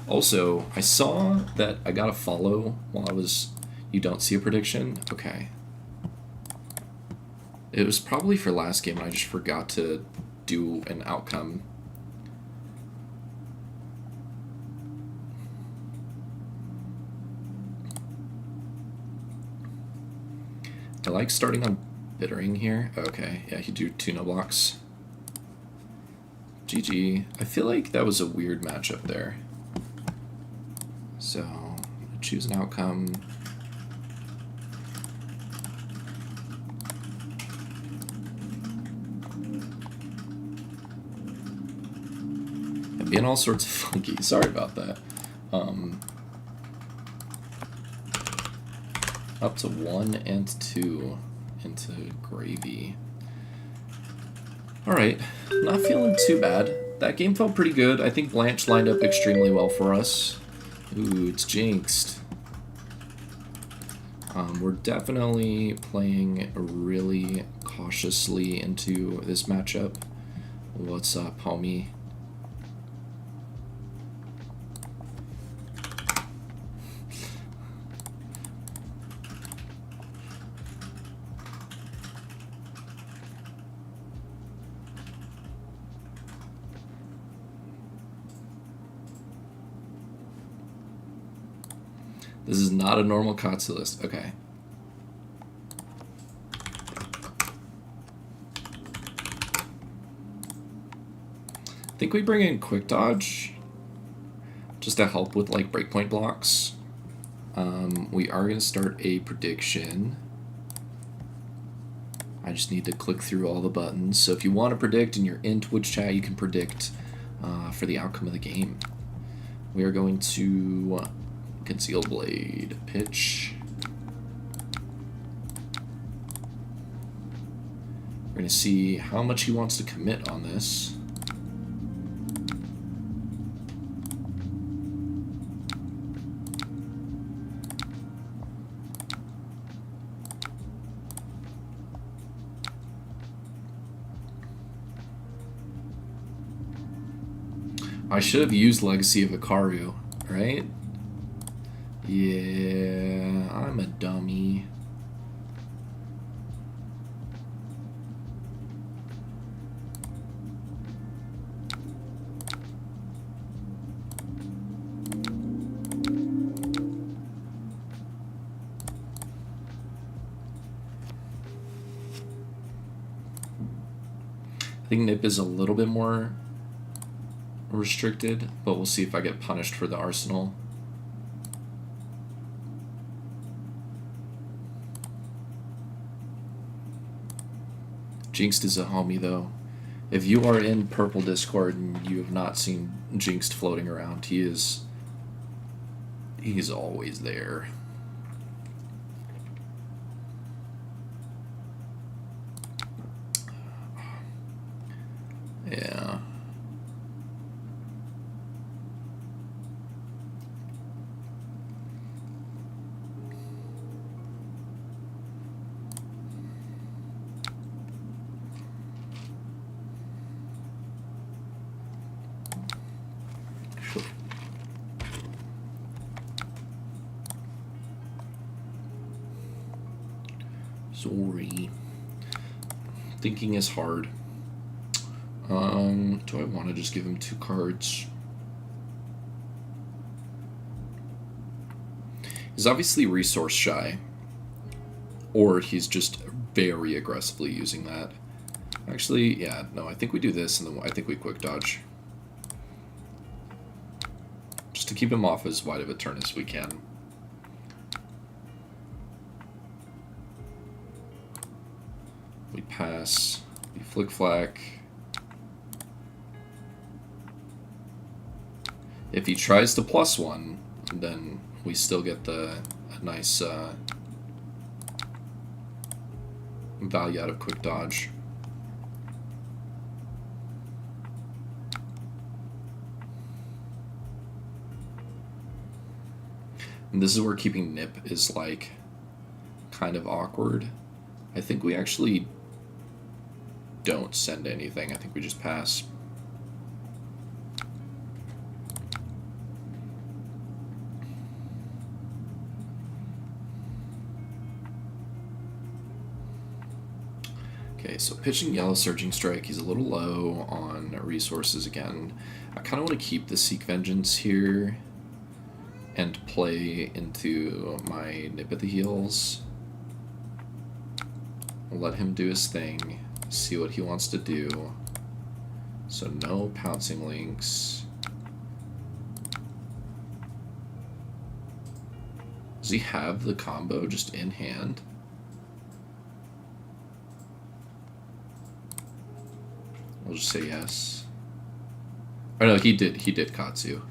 Also, I saw that I got a follow while I was... You don't see a prediction? Okay. It was probably for last game, and I just forgot to do an outcome. I like starting on bittering here. Okay, yeah, you do 2 no blocks. GG. I feel like that was a weird matchup there. So, choose an outcome. I'm being all sorts of funky. Sorry about that. Up to 1 and 2 into gravy. Alright, not feeling too bad. That game felt pretty good. I think Blanche lined up extremely well for us. Ooh, it's jinxed. We're definitely playing really cautiously into this matchup. What's up, homie? This is not a normal Katsu list. Okay. I think we bring in Quick Dodge just to help with like breakpoint blocks. We are going to start a prediction. I just need to click through all the buttons. So if you want to predict and you're in Twitch chat, you can predict for the outcome of the game. We are going to Conceal Blade, pitch. We're going to see how much he wants to commit on this. I should have used Legacy of Ikaru, right? Yeah, I'm a dummy. I think Nip is a little bit more restricted, but we'll see if I get punished for the Arsenal. Jinxed is a homie, though. If you are in Purple Discord and you have not seen Jinxed floating around, he's always there. Yeah. Sorry. Thinking is hard. Do I want to just give him 2 cards? He's obviously resource shy. Or he's just very aggressively using that. Actually, yeah, no, I think we do this and then I think we quick dodge. Just to keep him off as wide of a turn as we can. We pass, we flick flack. If he tries to +1, then we still get a nice value out of quick dodge. And this is where keeping nip is like kind of awkward. I think we actually don't send anything. I think we just pass. Okay, so pitching Yellow Surging Strike, he's a little low on resources again. I kind of want to keep the Seek Vengeance here and play into my Nip at the Heels. I'll let him do his thing, see what he wants to do. So no Pouncing Links. Does he have the combo just in hand? I'll just say yes. Oh no, he did Katsu.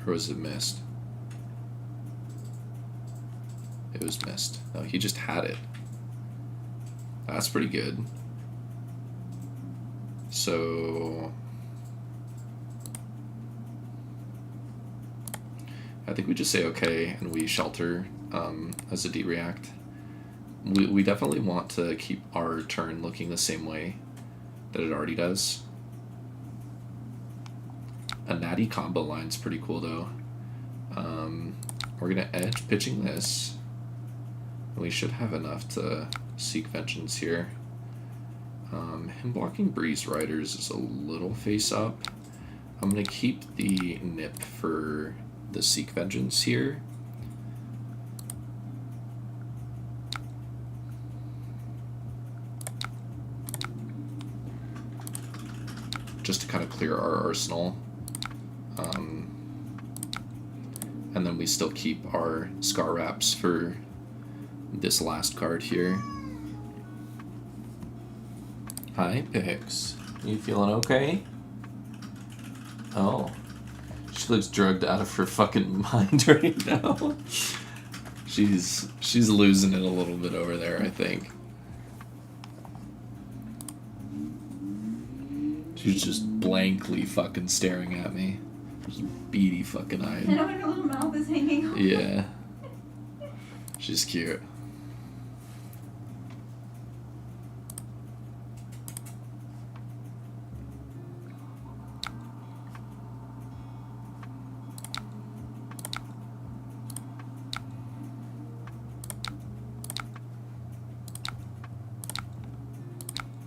Or was it missed? It was missed. No, he just had it. That's pretty good. So I think we just say okay and we shelter as a D-react. We definitely want to keep our turn looking the same way that it already does. A natty combo line's pretty cool though. We're gonna edge pitching this. We should have enough to Seek Vengeance here. Him blocking Breeze Riders is a little face up. I'm gonna keep the nip for the Seek Vengeance here. Just to kind of clear our arsenal. And then we still keep our Scar Wraps for this last card here. Hi, Pix. You feeling okay? Oh. She looks drugged out of her fucking mind right now. She's losing it a little bit over there, I think. She's just blankly fucking staring at me. Just beady fucking eyed.
I know her little mouth is hanging open.
Yeah. She's cute.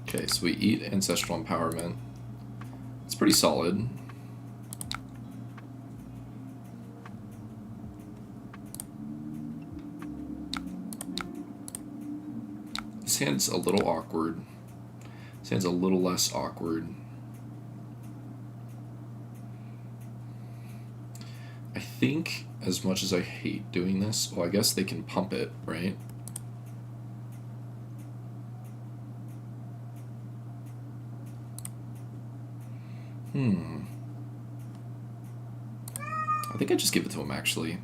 Okay, so we eat Ancestral Empowerment. It's pretty solid. This hand's a little awkward. This hand's a little less awkward. I think, as much as I hate doing this, well, I guess they can pump it, right? I think I just give it to him, actually.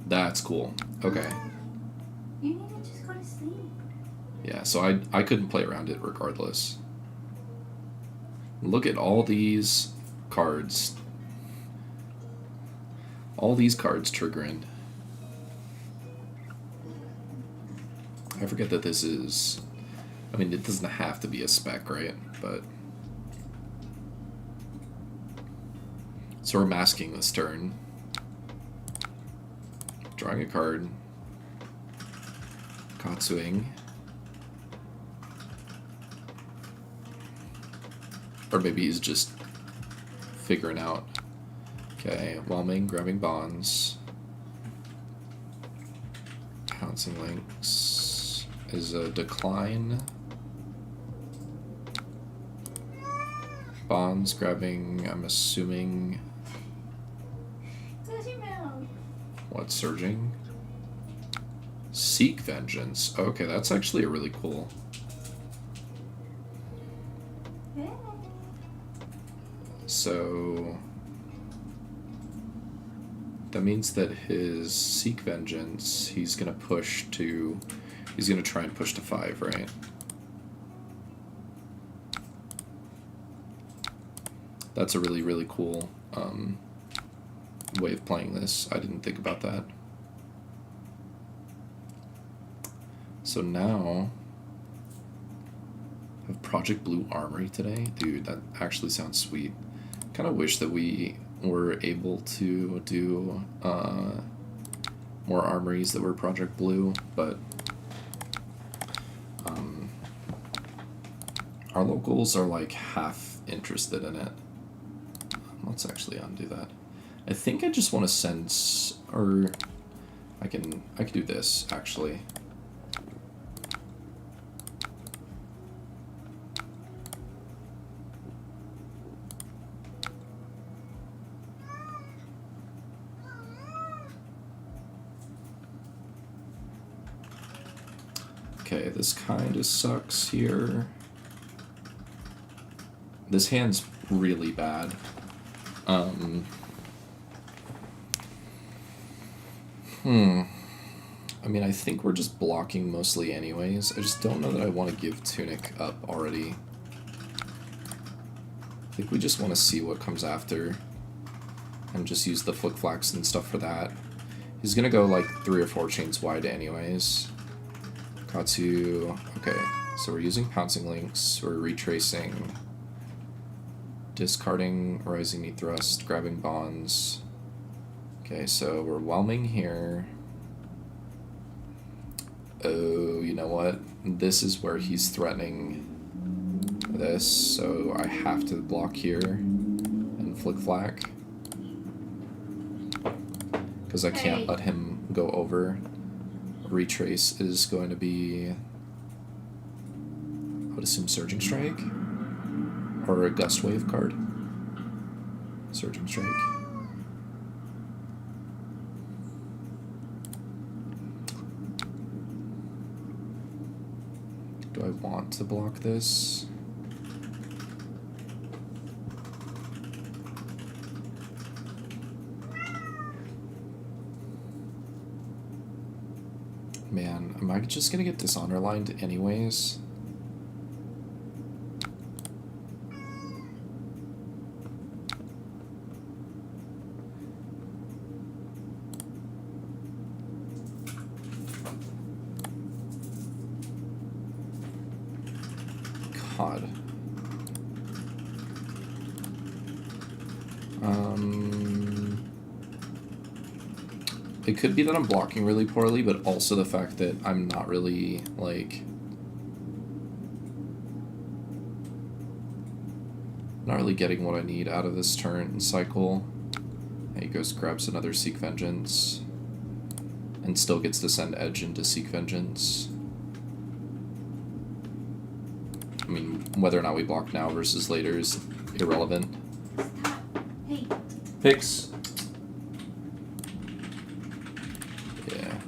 That's cool. Okay.
You need to just go to sleep.
Yeah, so I couldn't play around it regardless. Look at all these cards. All these cards triggering. I forget that this is... I mean, it doesn't have to be a spec, right? But... So we're masking this turn. Drawing a card. Katsuing. Or maybe he's just figuring out. Okay, Whelming, grabbing bonds. Pouncing Links is a decline. Bonds, grabbing, I'm assuming... What, Surging? Seek Vengeance. Okay, that's actually a really cool...
Hey.
So that means that his Seek Vengeance, he's gonna try and push to 5, right? That's a really, really cool way of playing this. I didn't think about that. So now, I have Project Blue Armory today. Dude, that actually sounds sweet. Kind of wish that we were able to do more armories that were Project Blue, but our locals are like half interested in it. Let's actually undo that. I think I just want to send, or I could do this actually. Okay, this kind of sucks here. This hand's really bad. I mean, I think we're just blocking mostly anyways. I just don't know that I want to give Tunic up already. I think we just want to see what comes after and just use the Flick-Flax and stuff for that. He's gonna go like 3 or 4 chains wide anyways. Katsu. Okay, so we're using Pouncing Links, we're retracing, discarding Rising Knee Thrust, grabbing Bonds. Okay, so we're whelming here. Oh, you know what? This is where he's threatening this, so I have to block here and Flick-Flack. Because I can't let him go over. Retrace is going to be, I would assume, Surging Strike? Or a Gust Wave card. Surging Strike. Do I want to block this? Man, am I just gonna get Dishonor lined anyways? God. It could be that I'm blocking really poorly, but also the fact that I'm not really, like... not really getting what I need out of this turn and cycle. And he goes, grabs another Seek Vengeance, and still gets to send Edge into Seek Vengeance. I mean, whether or not we block now versus later is irrelevant.
Hey.
Picks. Yeah.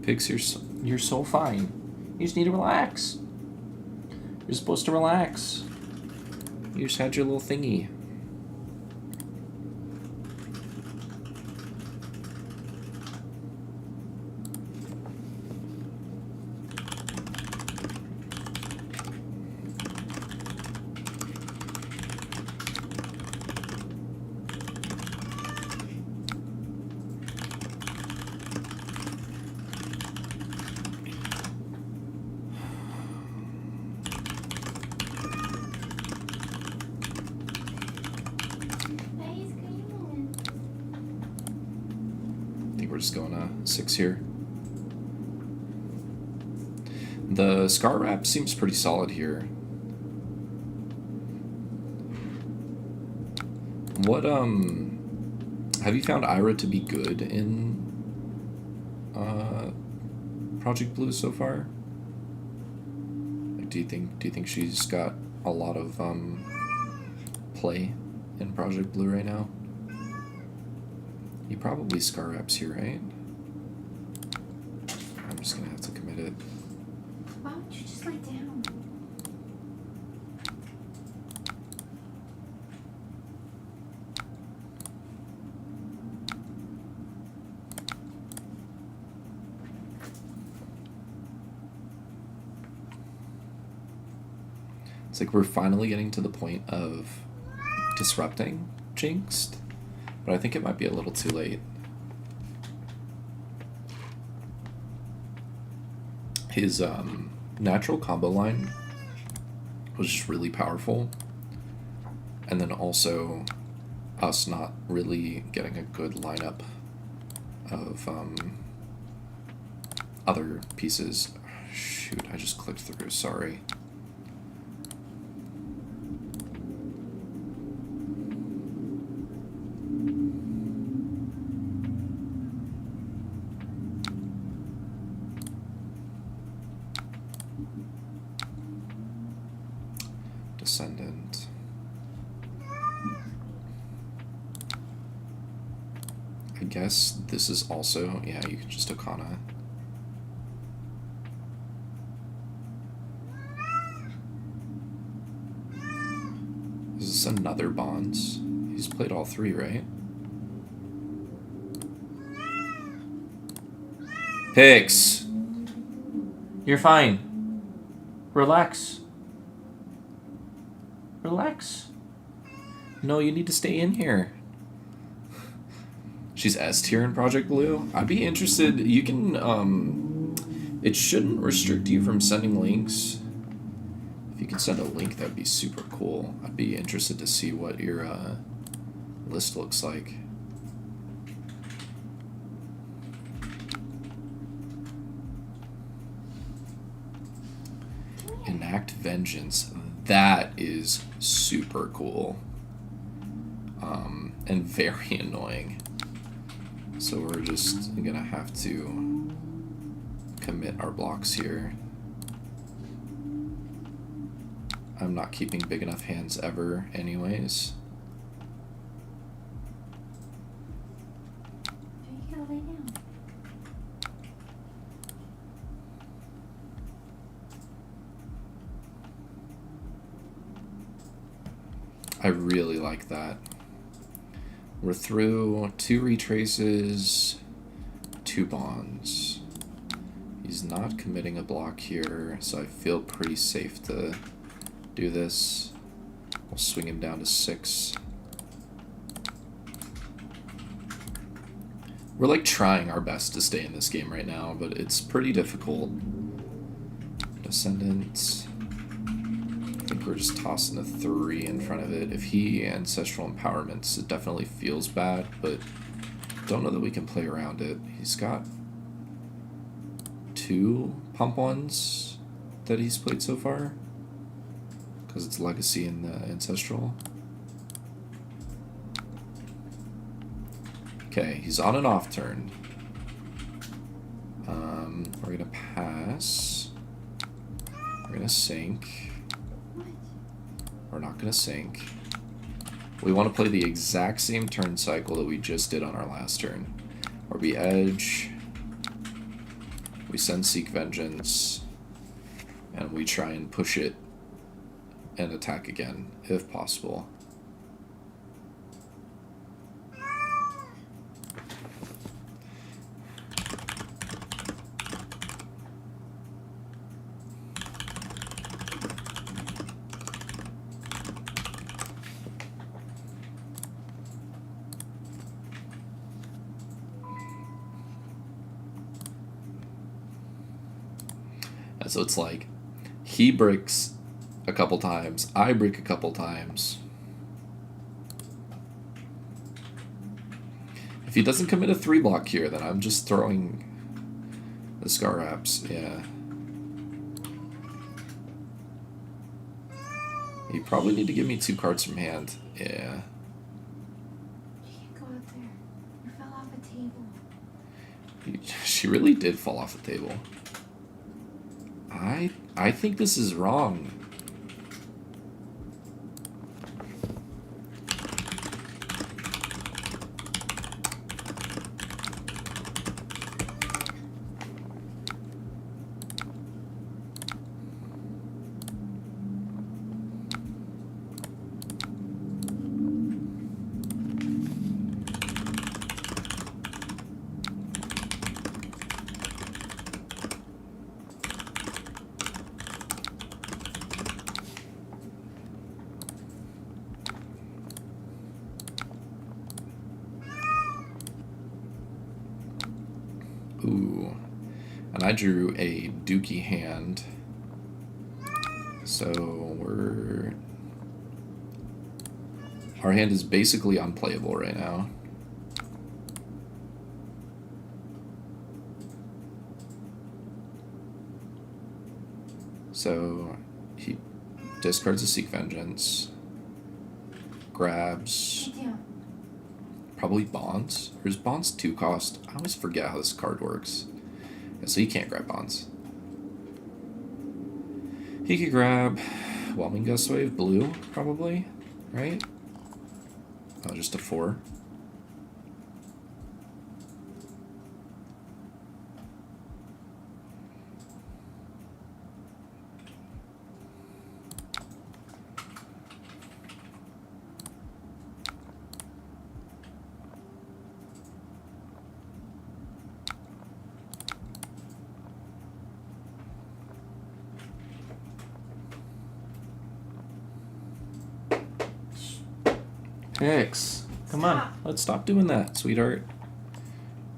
Pix, you're so fine. You just need to relax. You're supposed to relax. You just had your little thingy. we're just going 6 here. The Scar Wrap seems pretty solid here. What, have you found Ira to be good in, Project Blue so far? Like, do you think she's got a lot of, play in Project Blue right now? He probably Scar Wraps here, right? I'm just gonna have to commit it.
Why don't you just lay down?
It's like we're finally getting to the point of disrupting Jinxed, but I think it might be a little too late. His natural combo line was just really powerful, and then also us not really getting a good lineup of other pieces. Shoot, I just clicked through, sorry. Descendant. I guess this is also, yeah, you can just Okana. Is this another Bonds? He's played all 3, right? Pix! You're fine. Relax. Relax. No, you need to stay in here. She's S tier in Project Blue. I'd be interested. You can, it shouldn't restrict you from sending links. If you could send a link, that'd be super cool. I'd be interested to see what your list looks like. Enact Vengeance. That is super cool. And very annoying. So we're just gonna have to commit our blocks here. I'm not keeping big enough hands ever anyways.
You gotta lay down.
I really like that. We're through 2 retraces, 2 bonds. He's not committing a block here, so I feel pretty safe to do this. We'll swing him down to 6. We're like trying our best to stay in this game right now, but it's pretty difficult. Descendants. I think we're just tossing a 3 in front of it. If he Ancestral Empowerments, it definitely feels bad, but don't know that we can play around it. He's got 2 pump ones that he's played so far, because it's Legacy and Ancestral. Okay, he's on an off turn. We're gonna pass. We're gonna sink. We're not going to sink. We want to play the exact same turn cycle that we just did on our last turn. Where we edge, we send Seek Vengeance, and we try and push it and attack again, if possible. So it's like, he bricks a couple times, I brick a couple times. If he doesn't commit a 3-block here, then I'm just throwing the Scar Apps, yeah. You probably need to give me 2 cards from hand, yeah.
You can't go out there. You fell off a table.
She really did fall off the table. I think this is wrong. Ooh. And I drew a dookie hand. So our hand is basically unplayable right now. So he discards a Seek Vengeance, grabs probably Bonds. Or is Bonds 2 cost? I always forget how this card works. Yeah, so he can't grab Bonds. He could grab Whelming Gust Wave, blue, probably, right? Oh, just a 4. Pix, come on, let's stop doing that, sweetheart.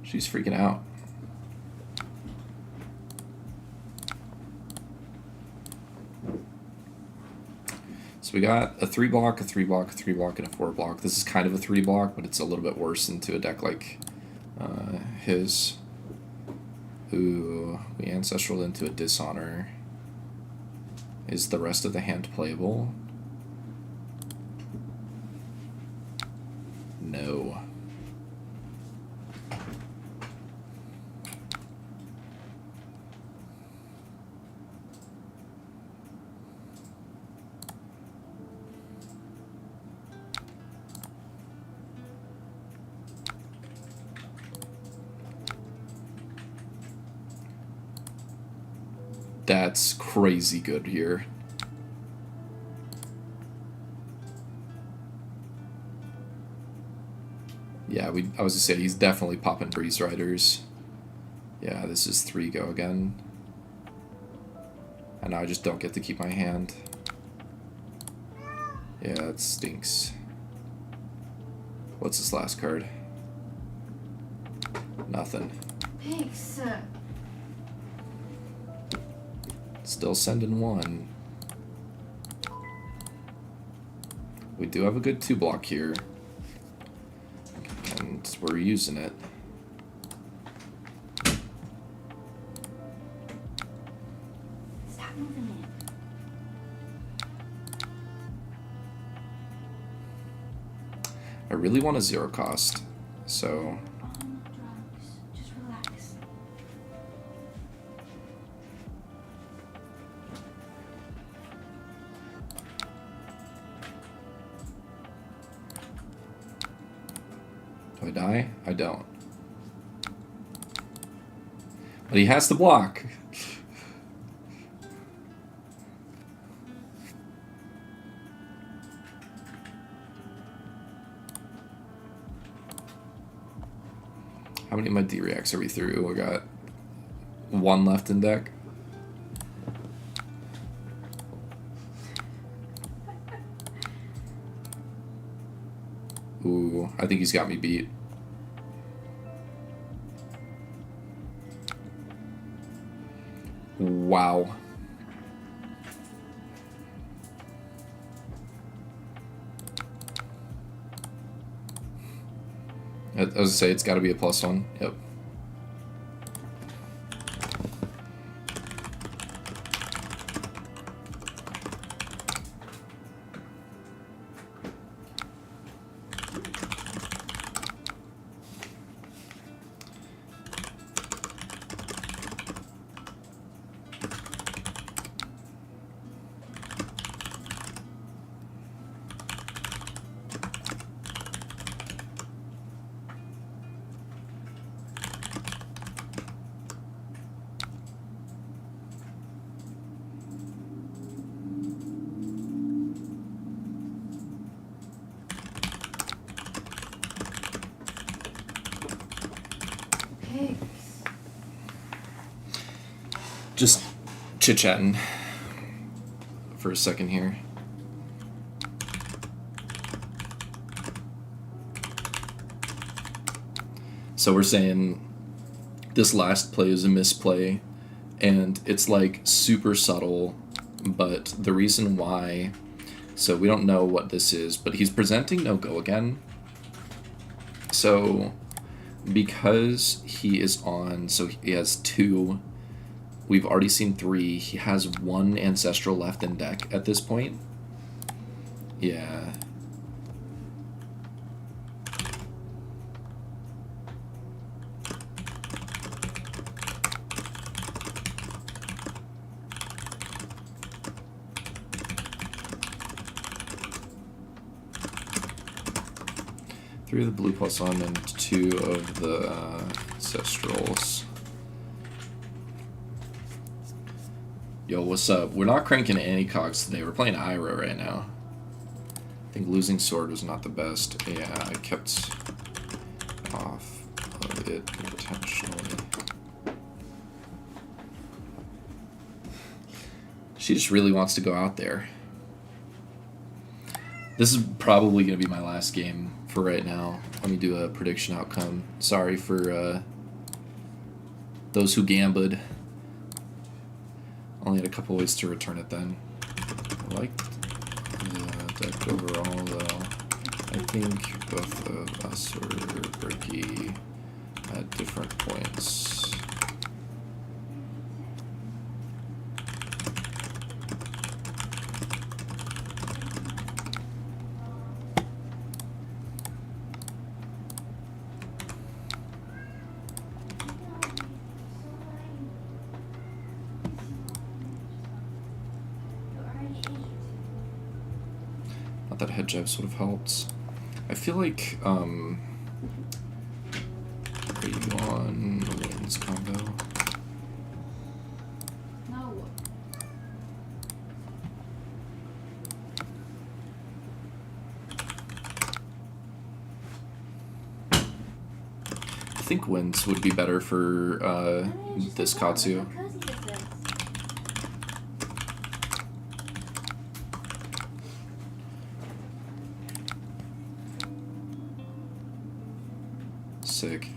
She's freaking out. So we got a 3-block, a 3-block, a 3-block, and a 4-block. This is kind of a 3-block, but it's a little bit worse into a deck like his. Ooh, we Ancestral into a Dishonor. Is the rest of the hand playable? No. That's crazy good here. Yeah, I was gonna say he's definitely popping Breeze Riders. Yeah, this is 3 go again. And now I just don't get to keep my hand. Yeah, it stinks. What's this last card? Nothing.
Pigs.
Still sending 1. We do have a good 2-block here. And we're using it.
Stop moving it.
I really want a 0 cost, so...
On drugs. Just relax.
Do I die? I don't. But he has to block. How many of my D-Reacts are we through? We got 1 left in deck. Ooh, I think he's got me beat. Wow. I was gonna say, it's got to be a +1. Yep.
Okay.
Just chit-chatting for a second here. So we're saying this last play is a misplay, and it's like super subtle, but the reason why, so we don't know what this is, but he's presenting no go again. So because he is on, so he has 2, we've already seen 3, he has 1 ancestral left in deck at this point. Yeah. Three of the blue +1 and 2 of the ancestrals. Yo, what's up? We're not cranking any cogs today. We're playing Ira right now. I think losing sword was not the best. Yeah, I kept off of it intentionally. She just really wants to go out there. This is probably going to be my last game for right now. Let me do a prediction outcome. Sorry for those who gambled. Only had a couple ways to return it then. I liked the deck overall though. I think both of us were bricky at different points. Not that head jabs would have helped. I feel like, are you on the Winds combo?
No.
I think Winds would be better for this Katsu. Sick.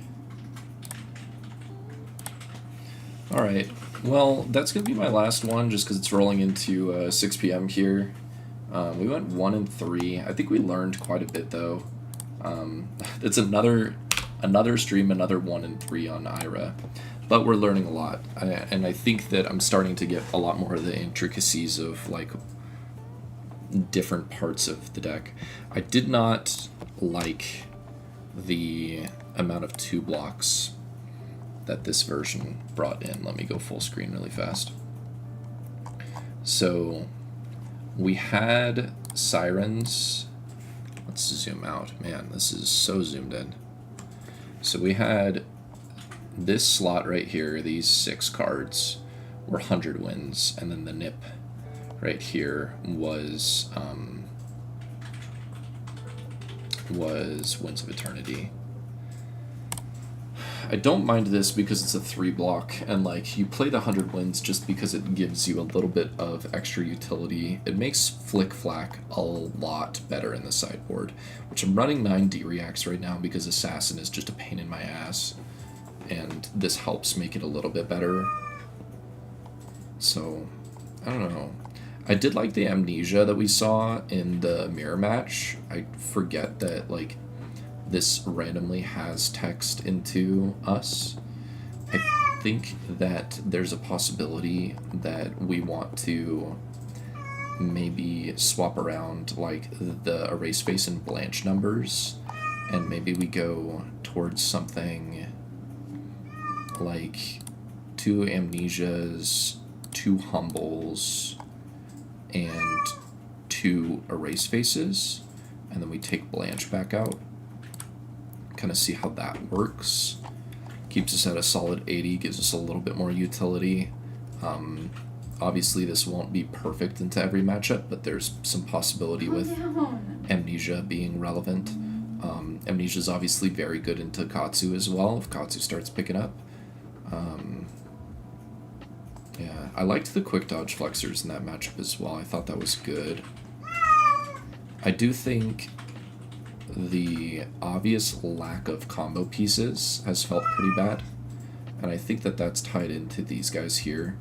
Alright, well, that's going to be my last one just because it's rolling into 6 p.m. here. We went 1 and 3. I think we learned quite a bit though. It's another stream, another 1 and 3 on Ira. But we're learning a lot. And I think that I'm starting to get a lot more of the intricacies of like different parts of the deck. I did not like the amount of 2 blocks that this version brought in. Let me go full screen really fast. So we had sirens. Let's zoom out. Man, this is so zoomed in. So we had this slot right here, these 6 cards were 100 wins, and then the nip right here was Winds of Eternity. I don't mind this because it's a 3 block, and like you play the 100 wins just because it gives you a little bit of extra utility. It makes Flick Flack a lot better in the sideboard, which I'm running 9 D-Reacts right now because Assassin is just a pain in my ass, and this helps make it a little bit better. So, I don't know. I did like the Amnesia that we saw in the mirror match. I forget that like this randomly has text into us. I think that there's a possibility that we want to maybe swap around like the erase face and blanch numbers, and maybe we go towards something like 2 amnesias, 2 humbles, and 2 erase faces, and then we take blanch back out. Kind of see how that works. Keeps us at a solid 80, gives us a little bit more utility. Obviously this won't be perfect into every matchup, but there's some possibility with Amnesia being relevant. Amnesia is obviously very good into Katsu as well, if Katsu starts picking up. Yeah, I liked the quick dodge flexors in that matchup as well. I thought that was good. I do think the obvious lack of combo pieces has felt pretty bad, and I think that that's tied into these guys here.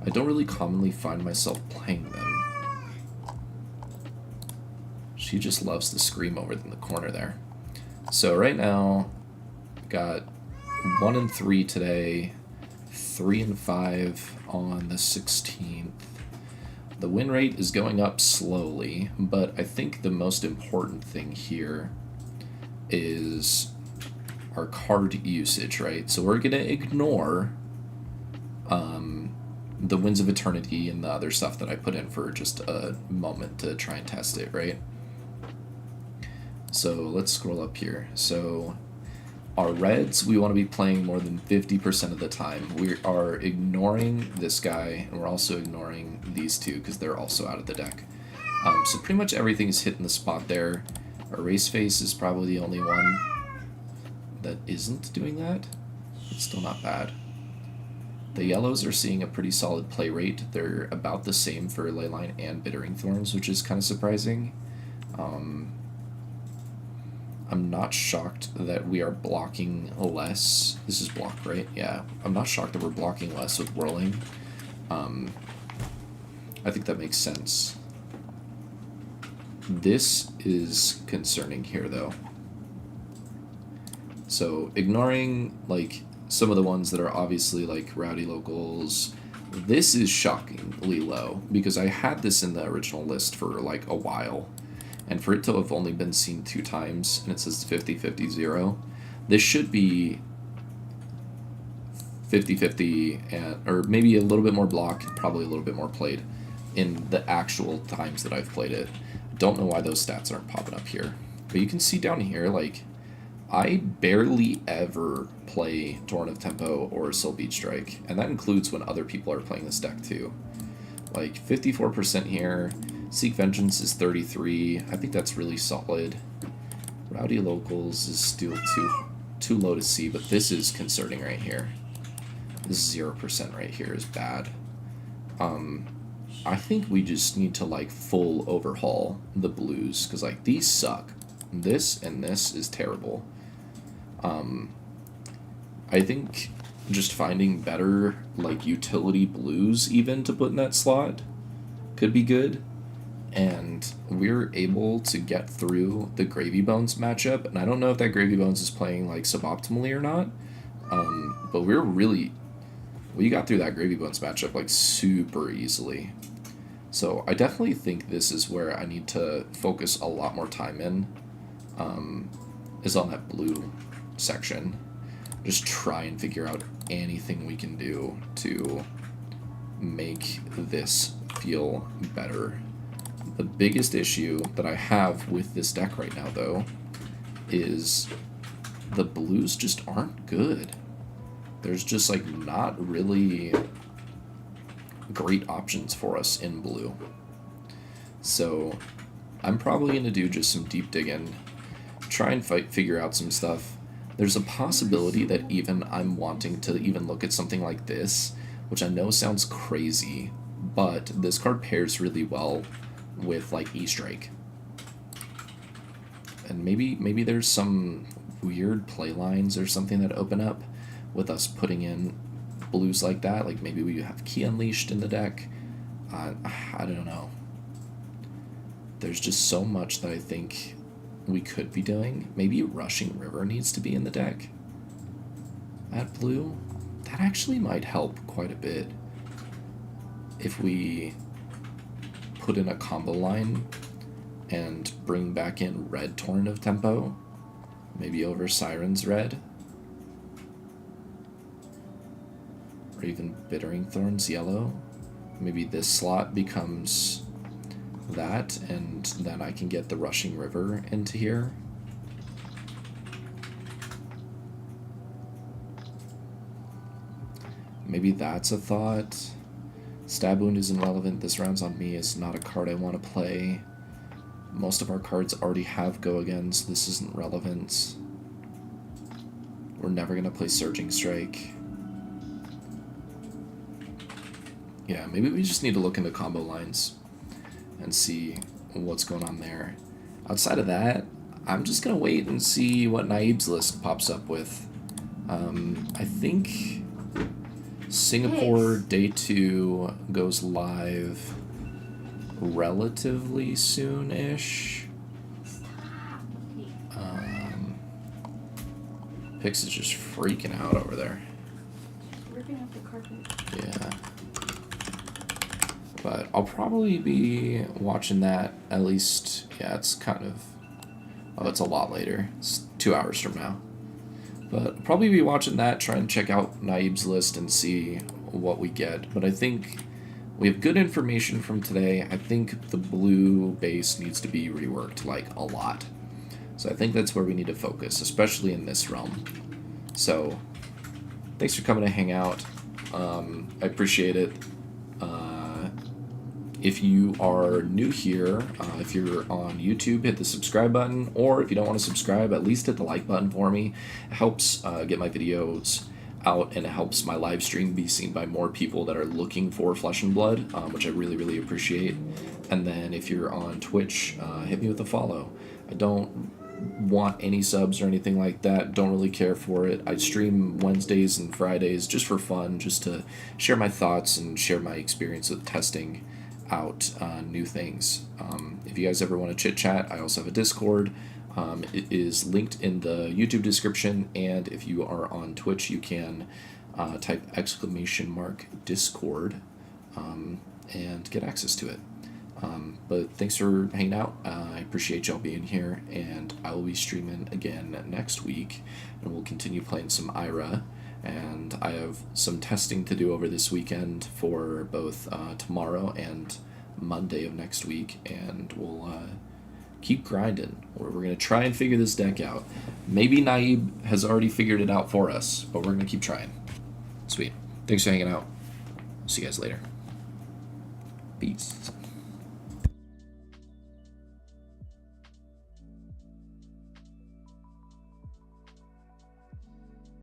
I don't really commonly find myself playing them. She just loves to scream over in the corner there. So right now, got 1 and 3 today, 3 and 5 on the 16th. The win rate is going up slowly, but I think the most important thing here is our card usage, right? So we're going to ignore the Winds of Eternity and the other stuff that I put in for just a moment to try and test it, right? So let's scroll up here. So our reds, we want to be playing more than 50% of the time. We are ignoring this guy, and we're also ignoring these two because they're also out of the deck. So pretty much everything is hitting the spot there. Erase Face is probably the only one that isn't doing that. It's still not bad. The yellows are seeing a pretty solid play rate. They're about the same for Leyline and Bittering Thorns, which is kind of surprising. I'm not shocked that we are blocking less. This is block, right? Yeah. I'm not shocked that we're blocking less with Whirling. I think that makes sense. This is concerning here, though. So, ignoring, like, some of the ones that are obviously, like, Rowdy Locals, this is shockingly low, because I had this in the original list for, like, a while. And for it to have only been seen 2 times, and it says 50-50-0, this should be 50-50, or maybe a little bit more block, probably a little bit more played in the actual times that I've played it. Don't know why those stats aren't popping up here. But you can see down here, like, I barely ever play Torrent of Tempo or Soul Beat Strike, and that includes when other people are playing this deck too. Like, 54% here. Seek Vengeance is 33. I think that's really solid. Rowdy Locals is still too low to see, but this is concerning right here. This 0% right here is bad. I think we just need to, like, full overhaul the blues, because, like, these suck. This and this is terrible. I think just finding better, like, utility blues even to put in that slot could be good. And we're able to get through the Gravy Bones matchup, and I don't know if that Gravy Bones is playing, like, suboptimally or not, but we got through that Gravy Bones matchup, like, super easily. So I definitely think this is where I need to focus a lot more time in, is on that blue section. Just try and figure out anything we can do to make this feel better. The biggest issue that I have with this deck right now, though, is the blues just aren't good. There's just, like, not really great options for us in blue. So I'm probably going to do just some deep digging, try and figure out some stuff. There's a possibility that even I'm wanting to even look at something like this, which I know sounds crazy, but this card pairs really well with, like, E-Strike. And maybe there's some weird play lines or something that open up with us putting in blues like that. Like, maybe we have Ki Unleashed in the deck. I don't know. There's just so much that I think we could be doing. Maybe Rushing River needs to be in the deck at blue. That actually might help quite a bit if we put in a combo line and bring back in red Torrent of Tempo, maybe over Siren's red, or even Bittering Thorns yellow. Maybe this slot becomes that, and then I can get the Rushing River into here. Maybe that's a thought. Stab Wound isn't relevant. This Round's on Me is not a card I want to play. Most of our cards already have Go Again, so this isn't relevant. We're never going to play Surging Strike. Yeah, maybe we just need to look into combo lines and see what's going on there. Outside of that, I'm just going to wait and see what Naib's list pops up with. I think Singapore Day 2 goes live relatively soon-ish. Pix is just freaking out over there.
Ripping up the carpet.
Yeah. But I'll probably be watching that at least, yeah, it's kind of, oh, it's a lot later. It's 2 hours from now. But I'll probably be watching that, trying to check out Naib's list and see what we get. But I think we have good information from today. I think the blue base needs to be reworked, like, a lot. So I think that's where we need to focus, especially in this realm. So, thanks for coming to hang out. I appreciate it. If you are new here, if you're on YouTube, hit the subscribe button, or if you don't want to subscribe, at least hit the like button for me. It helps get my videos out, and it helps my live stream be seen by more people that are looking for Flesh and Blood, which I really, really appreciate. And then if you're on Twitch, hit me with a follow. I don't want any subs or anything like that, don't really care for it. I stream Wednesdays and Fridays just for fun, just to share my thoughts and share my experience with testing out new things. If you guys ever want to chit chat, I also have a Discord. It is linked in the YouTube description, and if you are on Twitch, you can type !Discord and get access to it. But thanks for hanging out. I appreciate y'all being here, and I will be streaming again next week, and we'll continue playing some Ira. And I have some testing to do over this weekend for both tomorrow and Monday of next week, and we'll keep grinding. We're going to try and figure this deck out. Maybe Naib has already figured it out for us, but we're going to keep trying. Sweet. Thanks for hanging out. See you guys later. Peace.